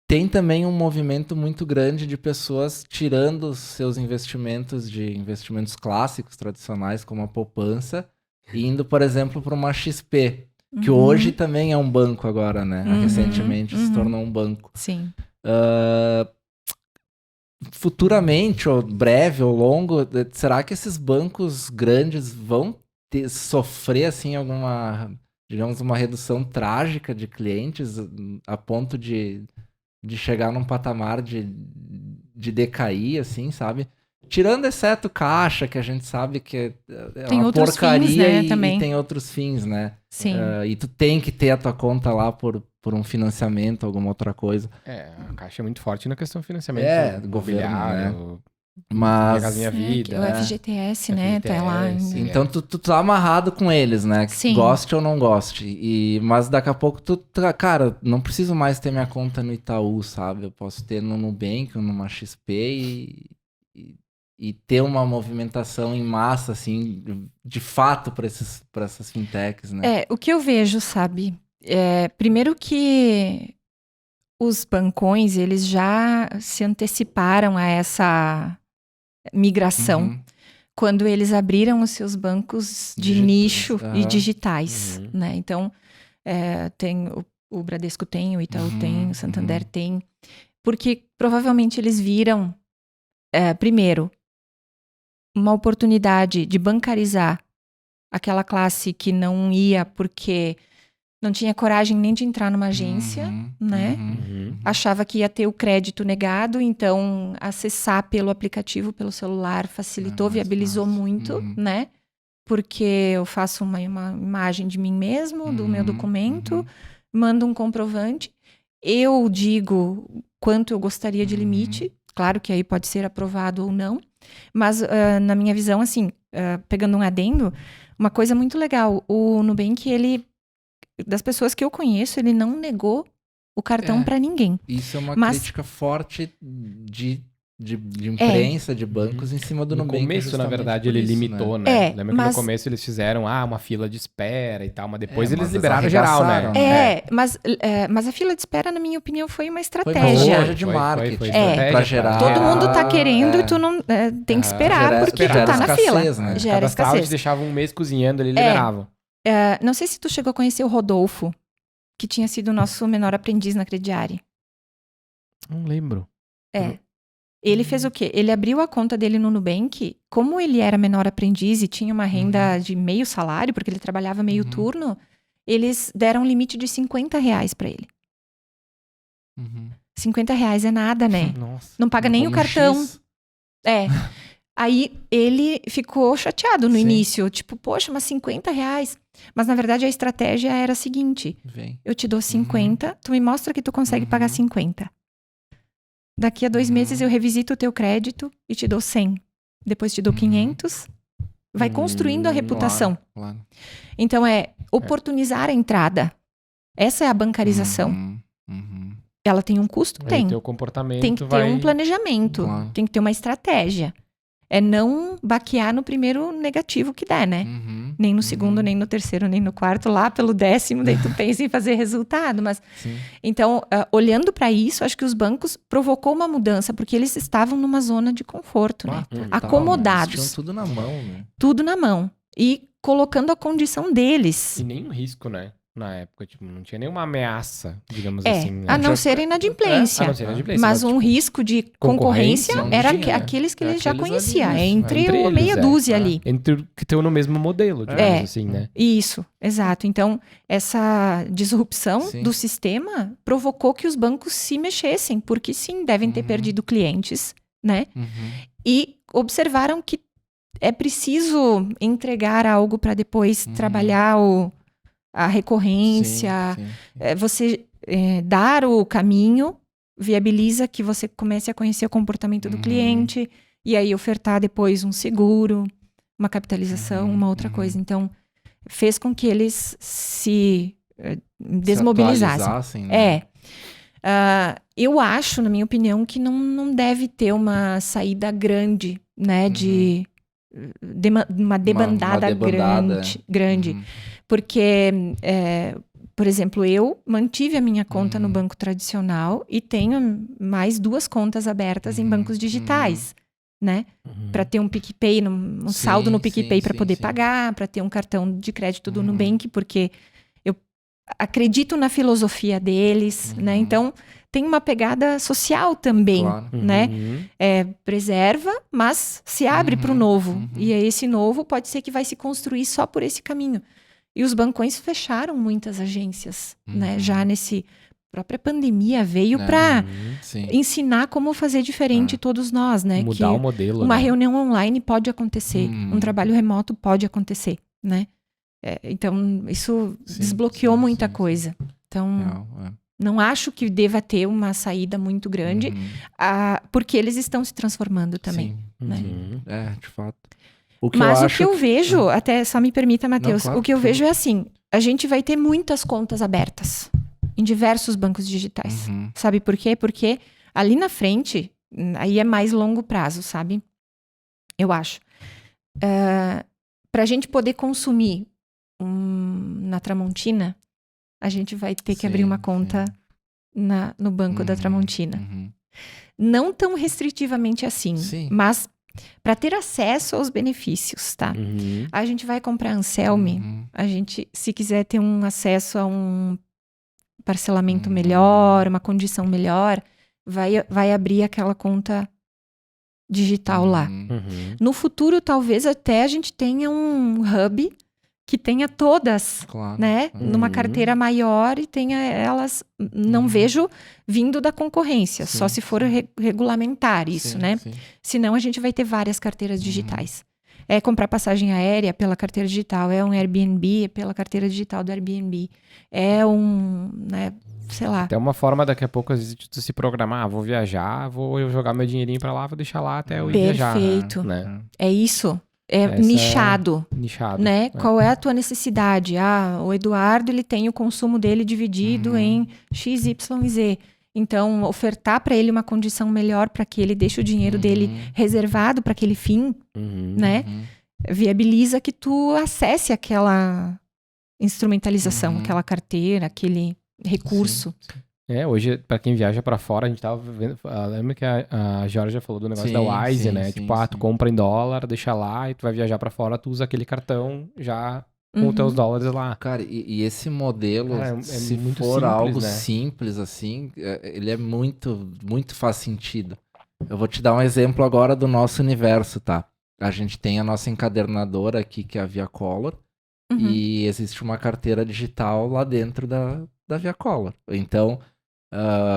tem também um movimento muito grande de pessoas tirando os seus investimentos de investimentos clássicos, tradicionais, como a poupança, e indo, por exemplo, para uma XP, que Uhum. hoje também é um banco agora, né? Uhum, Recentemente se uhum. tornou um banco. Sim. Futuramente, ou breve ou longo, será que esses bancos grandes vão sofrer, assim, alguma, digamos, uma redução trágica de clientes a ponto de chegar num patamar de decair, assim, sabe? tirando exceto caixa, que a gente sabe que é Tem uma outros porcaria fins, né, e também. tem outros fins, né? Sim. E tu tem que ter a tua conta lá por um financiamento, alguma outra coisa. A Caixa é muito forte na questão do financiamento. Do governo, imobiliário, Mas... Minha Vida. O FGTS, né? FGTS, Tá lá ainda. Então tu tá amarrado com eles, né? Sim. Goste ou não goste. Mas daqui a pouco cara, não preciso mais ter minha conta no Itaú, sabe? Eu posso ter no Nubank ou numa XP e ter uma movimentação em massa, assim, de fato para essas fintechs, né? O que eu vejo, sabe? Primeiro que os bancões, eles já se anteciparam a essa migração. Uhum. Quando eles abriram os seus bancos de Digitais, nicho e aham. digitais, né? Então, tem o Bradesco tem, o Itaú tem, o Santander tem. Porque provavelmente eles viram, primeiro, uma oportunidade de bancarizar aquela classe que não ia porque não tinha coragem nem de entrar numa agência, né? Achava que ia ter o crédito negado, então acessar pelo aplicativo, pelo celular, facilitou, viabilizou muito, né? Porque eu faço uma imagem de mim mesmo, do meu documento, mando um comprovante, eu digo quanto eu gostaria de limite, claro que aí pode ser aprovado ou não, mas na minha visão, assim, pegando um adendo, uma coisa muito legal, o Nubank, ele, das pessoas que eu conheço, ele não negou o cartão para ninguém. Isso é uma crítica forte de imprensa, de bancos em cima do Nubank. No começo, na verdade, ele limitou, né? Lembra que no começo eles fizeram uma fila de espera e tal, mas depois eles liberaram geral, né? Mas a fila de espera, na minha opinião, foi uma Foi uma estratégia. estratégia de marketing. Pra gerar. Todo mundo tá querendo e tu não tem que esperar porque tu tá na fila. Né? Gera escassez. Eles deixavam um mês cozinhando, eles liberavam. Não sei se tu chegou a conhecer o Rodolfo, que tinha sido o nosso menor aprendiz na Crediária. Não lembro. Ele fez o quê? Ele abriu a conta dele no Nubank. Como ele era menor aprendiz e tinha uma renda de meio salário, porque ele trabalhava meio turno, eles deram um limite de R$50 para ele. R$50 é nada, né? Nossa. Não paga nem o cartão. Aí ele ficou chateado no início. Tipo, poxa, mas R$50. Mas na verdade a estratégia era a seguinte. Eu te dou 50, tu me mostra que tu consegue pagar 50. Daqui a 2 meses eu revisito o teu crédito e te dou 100. Depois te dou 500. Vai construindo a reputação. Claro. Então oportunizar a entrada. Essa é a bancarização. Ela tem um custo? Tem. Teu comportamento tem que ter um planejamento. Claro. Tem que ter uma estratégia. É não baquear no primeiro negativo que der, né? Nem no segundo, nem no terceiro, nem no quarto. Lá pelo 10º, daí tu pensa em fazer resultado. Mas então, olhando para isso, acho que os bancos provocou uma mudança, porque eles estavam numa zona de conforto, né? Acomodados. Eles tinham tudo na mão, né? Tudo na mão. E colocando a condição deles. E nenhum risco, né? Na época, tipo, não tinha nenhuma ameaça, digamos assim. Né? A não ser inadimplência. Mas um risco de concorrência era aqueles que ele já conhecia. Entre meia dúzia ali. Entre o que estão no mesmo modelo, digamos assim, né? Isso, exato. Então, essa disrupção do sistema provocou que os bancos se mexessem, porque sim, devem ter perdido clientes, né? E observaram que é preciso entregar algo para depois trabalhar a recorrência, você dar o caminho, viabiliza que você comece a conhecer o comportamento do cliente, e aí ofertar depois um seguro, uma capitalização, uma outra coisa. Então, fez com que eles se desmobilizassem. Né? Eu acho, na minha opinião, que não deve ter uma saída grande, né, de uma debandada grande. Porque, por exemplo, eu mantive a minha conta no banco tradicional e tenho mais 2 contas abertas em bancos digitais, né? Para ter um PicPay, um saldo no PicPay para poder pagar, para ter um cartão de crédito do Nubank, porque eu acredito na filosofia deles, né? Então, tem uma pegada social também, né? Preserva, mas se abre para o novo. E esse novo pode ser que vai se construir só por esse caminho. E os bancões fecharam muitas agências, né? Já nesse... própria pandemia veio para Sim. ensinar como fazer diferente todos nós, né? Mudar que o modelo. uma né? reunião online pode acontecer, um trabalho remoto pode acontecer, né? Então, isso desbloqueou muita coisa. Então, Real, não acho que deva ter uma saída muito grande, porque eles estão se transformando também. Sim. Né? De fato. Mas o que eu vejo, até só me permita, Matheus, claro, o que eu vejo é assim, a gente vai ter muitas contas abertas em diversos bancos digitais. Sabe por quê? Porque ali na frente, aí é mais longo prazo, sabe? Eu acho. Para a gente poder consumir na Tramontina, a gente vai ter que abrir uma conta no banco da Tramontina. Não tão restritivamente assim, mas para ter acesso aos benefícios, tá? A gente vai comprar Anselme, a gente, se quiser ter um acesso a um parcelamento melhor, uma condição melhor, vai abrir aquela conta digital lá. No futuro, talvez até a gente tenha um hub que tenha todas, né? Numa carteira maior e tenha elas... Não vejo vindo da concorrência, só se for regulamentar isso, né? Senão a gente vai ter várias carteiras digitais. É comprar passagem aérea pela carteira digital, é um Airbnb pela carteira digital do Airbnb, é né, sei lá. Até uma forma daqui a pouco, às vezes, de tu se programar, vou viajar, vou jogar meu dinheirinho pra lá, vou deixar lá até eu ir viajar. Perfeito. Né? É isso. Nichado, né? Qual é a tua necessidade? O Eduardo, ele tem o consumo dele dividido em X, Y e Z. Então, ofertar para ele uma condição melhor para que ele deixe o dinheiro dele reservado para aquele fim, né? Viabiliza que tu acesse aquela instrumentalização, aquela carteira, aquele recurso. Hoje, pra quem viaja pra fora, a gente tava vendo... lembra que a Georgia falou do negócio da Wise, né? Tu compra em dólar, deixa lá, e tu vai viajar pra fora, tu usa aquele cartão já com os teus dólares lá. Cara, e esse modelo, se muito for simples, algo né? simples assim, ele é muito, muito faz sentido. Eu vou te dar um exemplo agora do nosso universo, tá? A gente tem a nossa encadernadora aqui, que é a Via Color, e existe uma carteira digital lá dentro da Via Color. Então...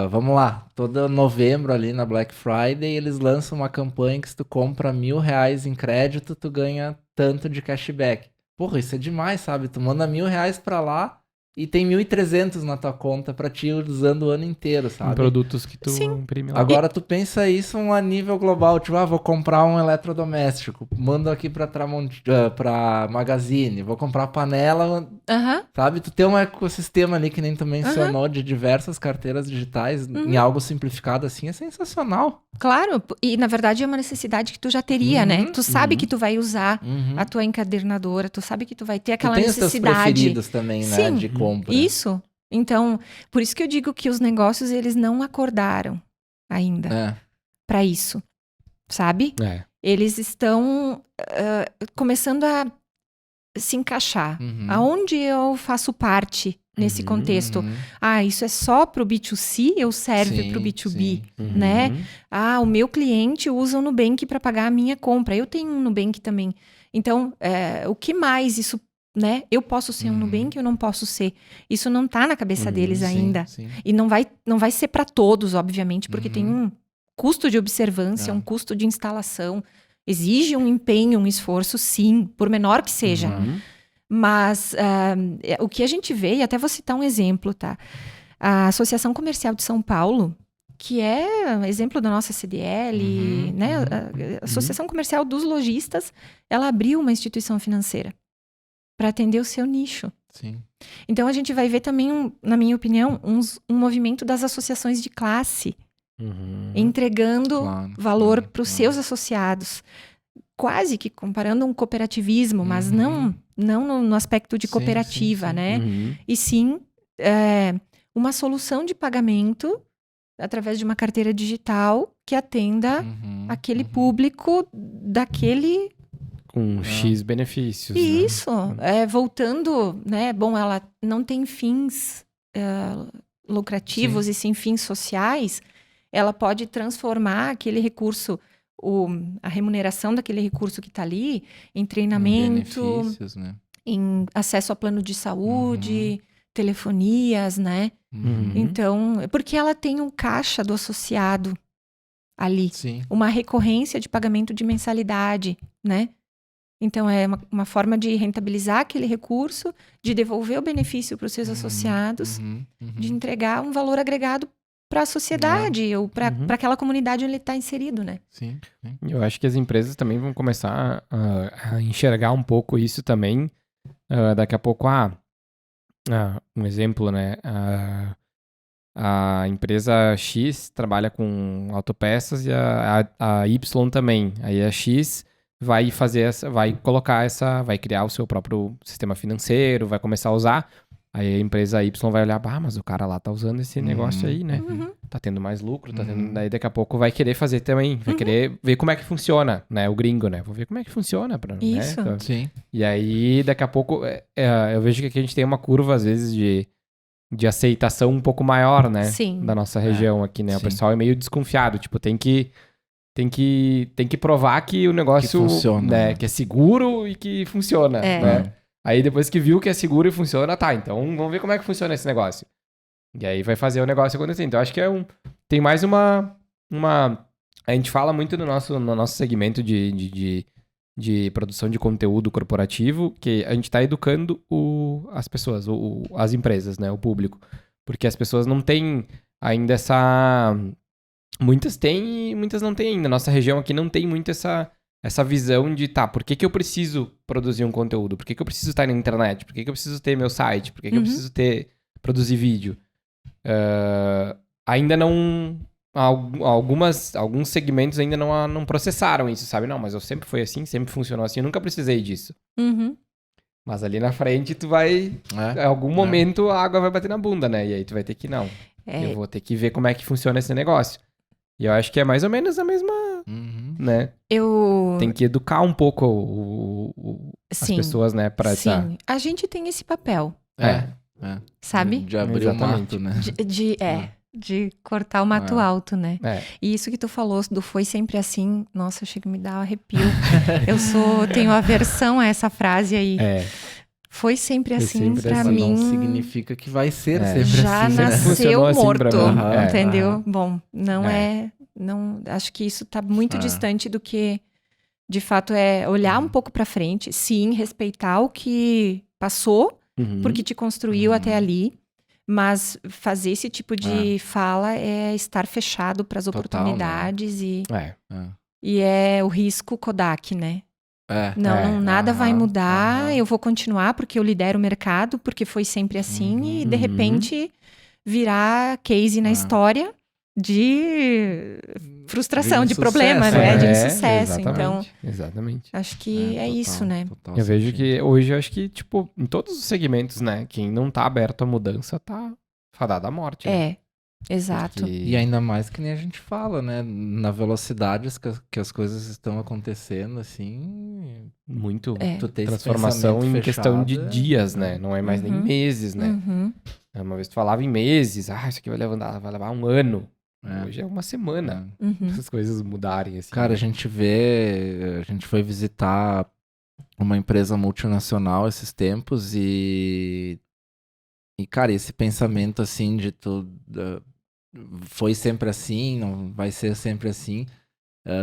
vamos lá, todo novembro ali na Black Friday eles lançam uma campanha que se tu compra R$1.000 em crédito, tu ganha tanto de cashback. Porra, isso é demais, sabe? Tu manda R$1.000 pra lá e tem 1.300 na tua conta pra ti usando o ano inteiro, sabe? Em produtos que tu imprime lá. Agora tu pensa isso a nível global, tipo, vou comprar um eletrodoméstico, mando aqui pra Magazine, vou comprar panela, sabe? Tu tem um ecossistema ali que nem tu mencionou de diversas carteiras digitais em algo simplificado assim, é sensacional. Claro, e na verdade é uma necessidade que tu já teria, né? Tu sabe que tu vai usar a tua encadernadora, tu sabe que tu vai ter aquela necessidade. Tu tem os teus preferidos também, né, de compra. Isso. Então, por isso que eu digo que os negócios, eles não acordaram ainda para isso, sabe? Eles estão começando a se encaixar. Aonde eu faço parte nesse contexto? Isso é só pro B2C ou serve pro B2B, né? O meu cliente usa o Nubank para pagar a minha compra. Eu tenho um Nubank também. Então, o que mais isso, né? Eu posso ser um Nubank ou não posso ser? Isso não tá na cabeça deles ainda. E não vai ser para todos, obviamente, porque tem um custo de observância, um custo de instalação. Exige um empenho, um esforço, sim, por menor que seja. Mas o que a gente vê, e até vou citar um exemplo, tá? A Associação Comercial de São Paulo, que é exemplo da nossa CDL, né? A Associação Comercial dos Lojistas, ela abriu uma instituição financeira para atender o seu nicho. Então, a gente vai ver também, na minha opinião, um movimento das associações de classe, entregando valor para os seus associados. Quase que comparando um cooperativismo, mas não no aspecto de cooperativa, né? E sim, uma solução de pagamento através de uma carteira digital que atenda aquele público daquele... Com X benefícios. Isso. Voltando, né? Bom, ela não tem fins lucrativos e sim fins sociais. Ela pode transformar aquele recurso, a remuneração daquele recurso que está ali, em treinamento, benefícios, né? em acesso a plano de saúde, telefonias, né? Uhum. Então, porque ela tem um caixa do associado ali, Sim. uma recorrência de pagamento de mensalidade, né? Então, é uma forma de rentabilizar aquele recurso, de devolver o benefício para os seus associados, de entregar um valor agregado para a sociedade ou para aquela comunidade onde ele está inserido, né? Sim. Eu acho que as empresas também vão começar a enxergar um pouco isso também. Daqui a pouco, um exemplo, né? A empresa X trabalha com autopeças e a Y também. Aí a X vai vai criar o seu próprio sistema financeiro, vai começar a usar. Aí a empresa Y vai olhar, mas o cara lá tá usando esse negócio aí, né? Tá tendo mais lucro, daí daqui a pouco vai querer fazer também, vai querer ver como é que funciona, né? O gringo, né? Vou ver como é que funciona. Isso. Né? Sim. E aí, daqui a pouco, eu vejo que aqui a gente tem uma curva, às vezes, de aceitação um pouco maior, né? Sim. Da nossa região aqui, né? O Sim. pessoal é meio desconfiado, tipo, tem que provar que o negócio, Que funciona, né? que é seguro e que funciona, né? Aí depois que viu que é seguro e funciona, então vamos ver como é que funciona esse negócio. E aí vai fazer o negócio acontecer. Então acho que tem mais uma... A gente fala muito no nosso segmento de produção de conteúdo corporativo, que a gente está educando as pessoas, as empresas, né? O público. Porque as pessoas não têm ainda essa... Muitas têm e muitas não têm ainda. Nossa região aqui não tem muito essa visão de, por que eu preciso produzir um conteúdo? Por que eu preciso estar na internet? Por que eu preciso ter meu site? Por que eu preciso produzir vídeo? Ainda não... Alguns segmentos ainda não processaram isso, sabe? Não, mas eu sempre fui assim, sempre funcionou assim, eu nunca precisei disso. Mas ali na frente tu vai... Em algum momento a água vai bater na bunda, né? E aí tu vai ter que, eu vou ter que ver como é que funciona esse negócio. E eu acho que é mais ou menos a mesma... né? Tem que educar um pouco as pessoas, né? Sim, a gente tem esse papel. Sabe? De abrir o mato, né? De cortar o mato alto, né? E isso que tu falou do foi sempre assim, nossa, chega a me dar um arrepio. Tenho aversão a essa frase aí. Foi sempre assim pra mim. Não significa que vai ser sempre já assim. Já nasceu assim morto, entendeu? Bom, não, acho que isso tá muito distante do que de fato é olhar um pouco pra frente, sim, respeitar o que passou, porque te construiu até ali. Mas fazer esse tipo de fala é estar fechado para as oportunidades e é o risco Kodak, né? Nada vai mudar, eu vou continuar porque eu lidero o mercado, porque foi sempre assim e de repente virar case na história de frustração, de problema, né? De insucesso. Então, exatamente. Acho que isso, né? Eu vejo que hoje, acho que, tipo, em todos os segmentos, né? Quem não tá aberto à mudança tá fadado à morte. Né? Exato. Porque... E ainda mais que nem a gente fala, né? Na velocidade que as coisas estão acontecendo, assim... Muito transformação em fechado, questão de dias, né? Não é mais nem meses, né? Uma vez tu falava em meses, isso aqui vai levar um ano. Hoje é uma semana. Essas coisas mudarem, assim. Cara, a gente foi visitar uma empresa multinacional esses tempos e cara, esse pensamento assim de foi sempre assim, não vai ser sempre assim.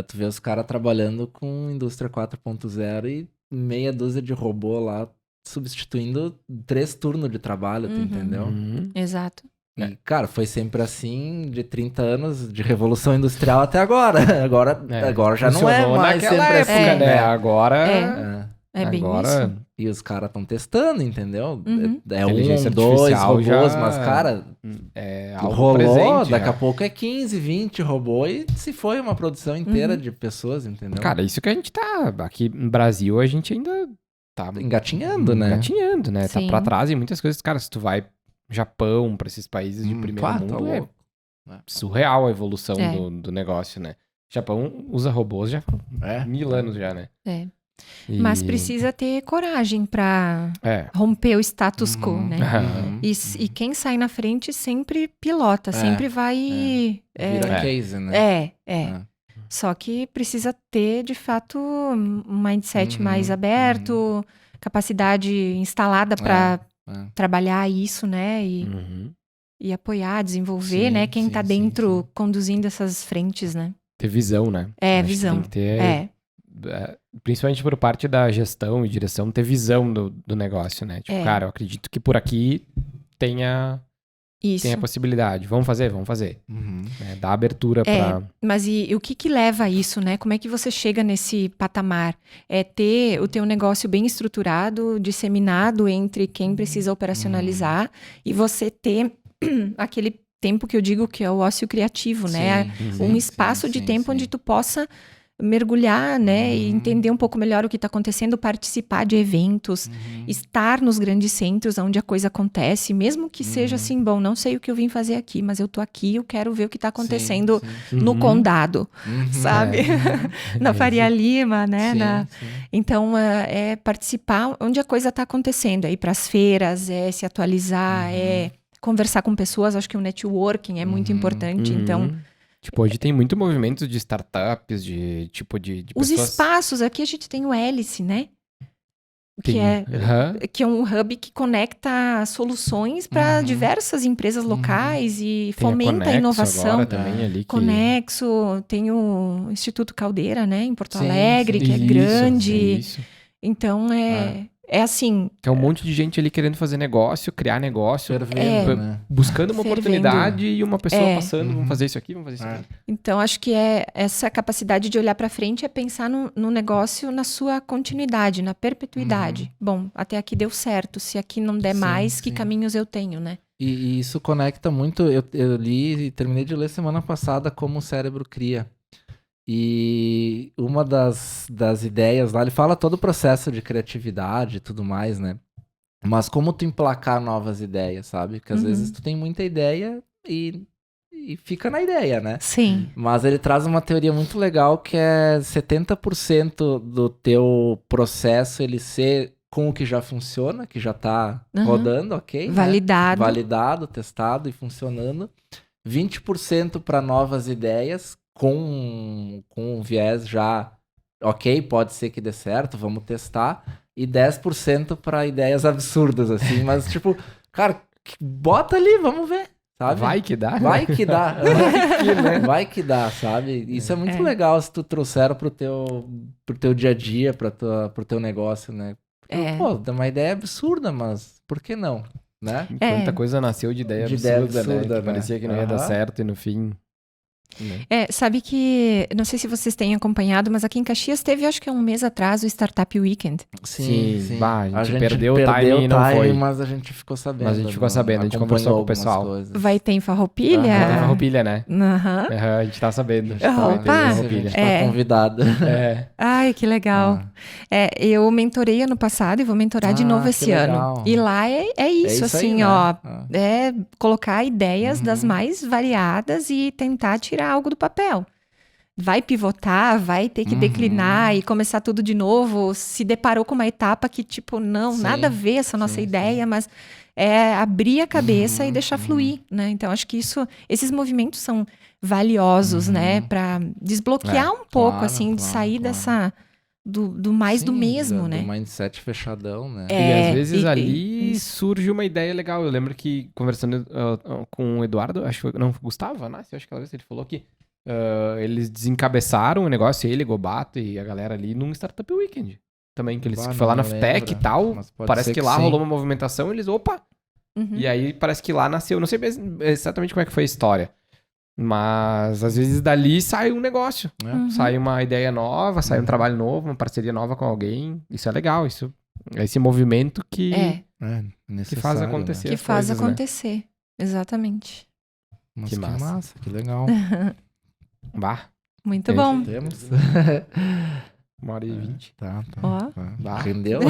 Tu vê os caras trabalhando com indústria 4.0 e meia dúzia de robô lá substituindo 3 turnos de trabalho, tu entendeu? Exato. E, cara, foi sempre assim, de 30 anos de revolução industrial até agora. Agora já não é mais sempre época, assim, né? Agora... É bem isso. E os caras estão testando, entendeu? É Inteligência 2 artificial robôs, já mas, cara, algo rolou, presente, daqui já. a pouco é 15, 20 robôs e se foi uma produção inteira de pessoas, entendeu? Cara, isso que a gente tá... Aqui no Brasil, a gente ainda tá... Engatinhando, né? Engatinhando, né? Sim. Tá pra trás em muitas coisas. Cara, se tu vai Japão, pra esses países de primeiro mundo, é surreal a evolução do negócio, né? O Japão usa robôs já há 1000 anos já, né? Mas precisa ter coragem pra romper o status quo, né? E quem sai na frente sempre pilota, sempre vai... Vira case, né? Só que precisa ter, de fato, um mindset mais aberto, capacidade instalada pra trabalhar isso, né? E apoiar, desenvolver, Sim, né? Quem sim, tá sim, dentro sim. conduzindo essas frentes, né? Ter visão, né? É, Acho que visão. tem que ter, principalmente por parte da gestão e direção, ter visão do negócio, né? Tipo, cara, eu acredito que por aqui tenha Isso. possibilidade. Vamos fazer? Uhum. Dá abertura pra... Mas e o que leva a isso, né? Como é que você chega nesse patamar? É ter o teu negócio bem estruturado, disseminado entre quem precisa operacionalizar e você ter aquele tempo que eu digo que é o ócio criativo, né? Um espaço de tempo onde tu possa mergulhar, né? E entender um pouco melhor o que está acontecendo, participar de eventos, estar nos grandes centros onde a coisa acontece, mesmo que seja assim, bom, não sei o que eu vim fazer aqui, mas eu tô aqui, eu quero ver o que está acontecendo no condado, sabe? Na Faria Lima, né? Então, é participar onde a coisa está acontecendo, é ir para as feiras, é se atualizar, é conversar com pessoas, acho que o networking é muito importante, então... Tipo, hoje tem muito movimento de startups, de tipo de Os pessoas... espaços, aqui a gente tem o Hélice, né? Tem, que é um hub que conecta soluções para diversas empresas locais e fomenta a inovação. Agora também ali que... Conexo, tem o Instituto Caldeira, né, em Porto Alegre, que é grande. Isso. Então, é assim... Que é um monte de gente ali querendo fazer negócio, criar negócio, né? buscando uma oportunidade e uma pessoa passando, vamos fazer isso aqui, vamos fazer isso aqui. Então, acho que essa capacidade de olhar para frente é pensar no negócio na sua continuidade, na perpetuidade. Bom, até aqui deu certo, se aqui não der mais, que caminhos eu tenho, né? E isso conecta muito, eu li e terminei de ler semana passada Como o Cérebro Cria. E uma das ideias lá, ele fala todo o processo de criatividade e tudo mais, né? Mas como tu emplacar novas ideias, sabe? Porque às vezes tu tem muita ideia e fica na ideia, né? Sim. Mas ele traz uma teoria muito legal que é 70% do teu processo ele ser com o que já funciona, que já tá rodando, ok? Validado. Né? Validado, testado e funcionando. 20% para novas ideias com um viés já, ok, pode ser que dê certo, vamos testar. E 10% para ideias absurdas, assim. Mas, tipo, cara, bota ali, vamos ver, sabe? Vai que dá. Vai que dá. Vai que dá, sabe? Isso é muito legal se tu trouxer pro teu dia a dia, pro teu negócio, né? Porque, pô, dá uma ideia absurda, mas por que não? Né? Quanta coisa nasceu de ideia absurda, né? Que parecia que não ia dar certo e no fim... sabe que, não sei se vocês têm acompanhado, mas aqui em Caxias teve, acho que um mês atrás, o Startup Weekend. Sim. Bah, a gente perdeu o timing e não foi. Mas a gente ficou sabendo. A gente conversou com o pessoal. Vai ter em Farroupilha? Vai ter em Farroupilha, né? A gente tá sabendo. Opa! A gente tá convidado. Ai, que legal. Eu mentorei ano passado e vou mentorar de novo esse ano. E lá é isso assim, aí, né? Ó. É colocar ideias das mais variadas e tentar tirar algo do papel. Vai pivotar, vai ter que declinar e começar tudo de novo. Se deparou com uma etapa que, tipo, nada a ver essa nossa ideia, mas é abrir a cabeça e deixar fluir, né? Então, acho que esses movimentos são valiosos, né? Para desbloquear um pouco, assim, de sair dessa... Do mais do mesmo, né? Do mindset fechadão, né? E às vezes ali surge uma ideia legal. Eu lembro que conversando com o Eduardo, acho que não, Gustavo Anassi, acho que aquela vez ele falou que eles desencabeçaram o negócio, ele, Gobato e a galera ali num Startup Weekend. Também, que eles foi lá na FTech e tal. Parece que lá rolou uma movimentação, eles, opa! E aí parece que lá nasceu, não sei exatamente como é que foi a história. Mas, às vezes, dali sai um negócio. Sai uma ideia nova, sai um trabalho novo, uma parceria nova com alguém. Isso é legal. Isso é esse movimento que faz acontecer. Né? Que faz acontecer. Né? Exatamente. Mas que massa, que legal. Bah. Muito bom. Temos. 1h20. Tá. Bah. Rendeu?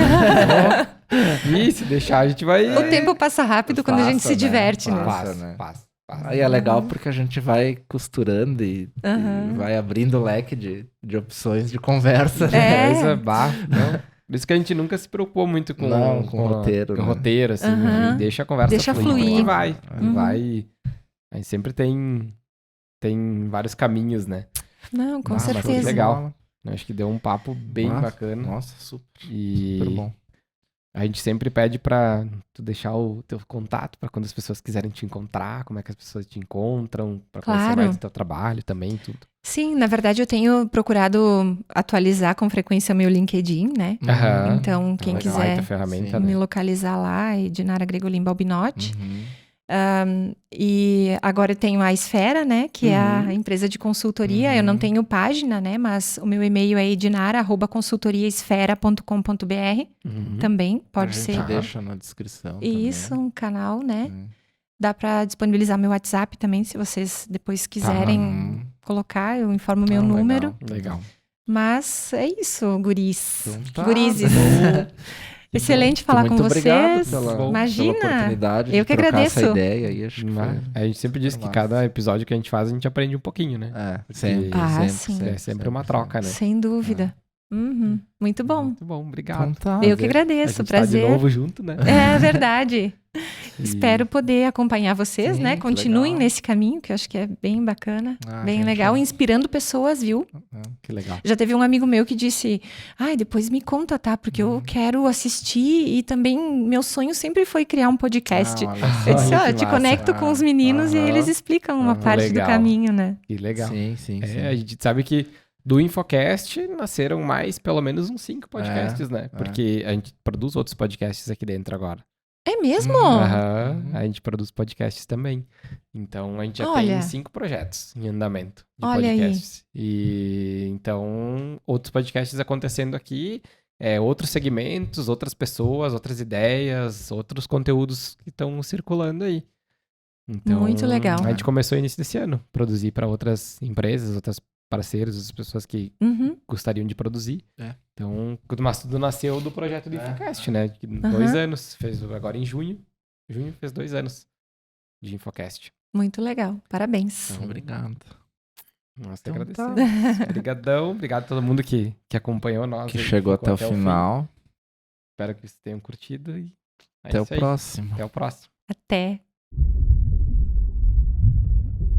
E se deixar, a gente vai... O tempo passa rápido quando a gente se diverte, né? Passa. Aí é legal porque a gente vai costurando e vai abrindo o leque de opções de conversa. Por isso que a gente nunca se preocupou muito com roteiro. Com roteiro, assim. Deixa a conversa fluir. E vai. Aí sempre tem vários caminhos, né? Não, com certeza. Legal. Acho que deu um papo bem bacana. Nossa, super bom. A gente sempre pede pra tu deixar o teu contato pra quando as pessoas quiserem te encontrar, como é que as pessoas te encontram, pra conhecer Claro. mais do teu trabalho também, tudo. Sim, na verdade eu tenho procurado atualizar com frequência o meu LinkedIn, né? Aham. Então, quem Legal, quiser baita ferramenta, sim. me né? localizar lá, é Dinara Gregolin Balbinotti. Uhum. E agora eu tenho a Esfera, né? Que é a Uhum. empresa de consultoria. Eu não tenho página, né? Mas o meu e-mail é edinara@consultoriaesfera.com.br. Uhum. Também A pode gente ser. deixa na descrição Isso, também. um canal, né? Hum. Dá para disponibilizar meu WhatsApp também, se vocês depois quiserem Uhum. colocar, eu informo o meu Ah, número. Legal. Mas é isso, guris. Então tá. Gurizes. Excelente falar com Muito obrigado vocês. pela Imagina. oportunidade Eu de que trocar agradeço. essa ideia aí. Acho que Mas foi... a gente sempre diz que massa. cada episódio que a gente faz, a gente aprende um pouquinho, né? sempre, Ah, sempre, sim. sempre, É sempre uma troca, né? Sem dúvida. Uhum. Muito bom. Muito bom, obrigado. Então tá. Eu que A agradeço. gente tá de Prazer. novo junto, né? É verdade. E- Espero poder acompanhar vocês, Sim, né? que Continuem legal. nesse caminho, que eu acho que é bem bacana, Ah, bem gente, legal, inspirando pessoas, viu? Que legal. Já teve um amigo meu que disse: ai, depois me conta, tá? Porque eu quero assistir e também meu sonho sempre foi criar um podcast. olha Eu disse: Ai, ó, que eu te massa. conecto com os meninos e aí eles explicam uma Aham. parte do Legal. caminho, né? Que legal. Sim, sim, sim. A gente sabe que do Infocast nasceram mais, pelo menos uns 5 podcasts, né? Porque a gente produz outros podcasts aqui dentro agora. É mesmo? Aham, a gente produz podcasts também. Então a gente já Olha. tem 5 projetos em andamento de Olha aí. podcasts. E então, outros podcasts acontecendo aqui, outros segmentos, outras pessoas, outras ideias, outros conteúdos que estão circulando aí. Então, Muito legal. A gente começou no início desse ano, produzir para outras empresas, outras parceiros, outras pessoas que Uhum. gostariam de produzir. É. Então, mas tudo nasceu do projeto do Infocast, né? Que Aham. 2 anos, fez agora em junho. Junho fez 2 anos de Infocast. Muito legal. Parabéns. Então, obrigado. Nós te Então agradecemos. tá. Obrigadão, obrigado a todo mundo que acompanhou nós. Que aí, chegou ficou até o fim. final. Espero que vocês tenham curtido e é Até o isso aí. próximo. Até o próximo. Até.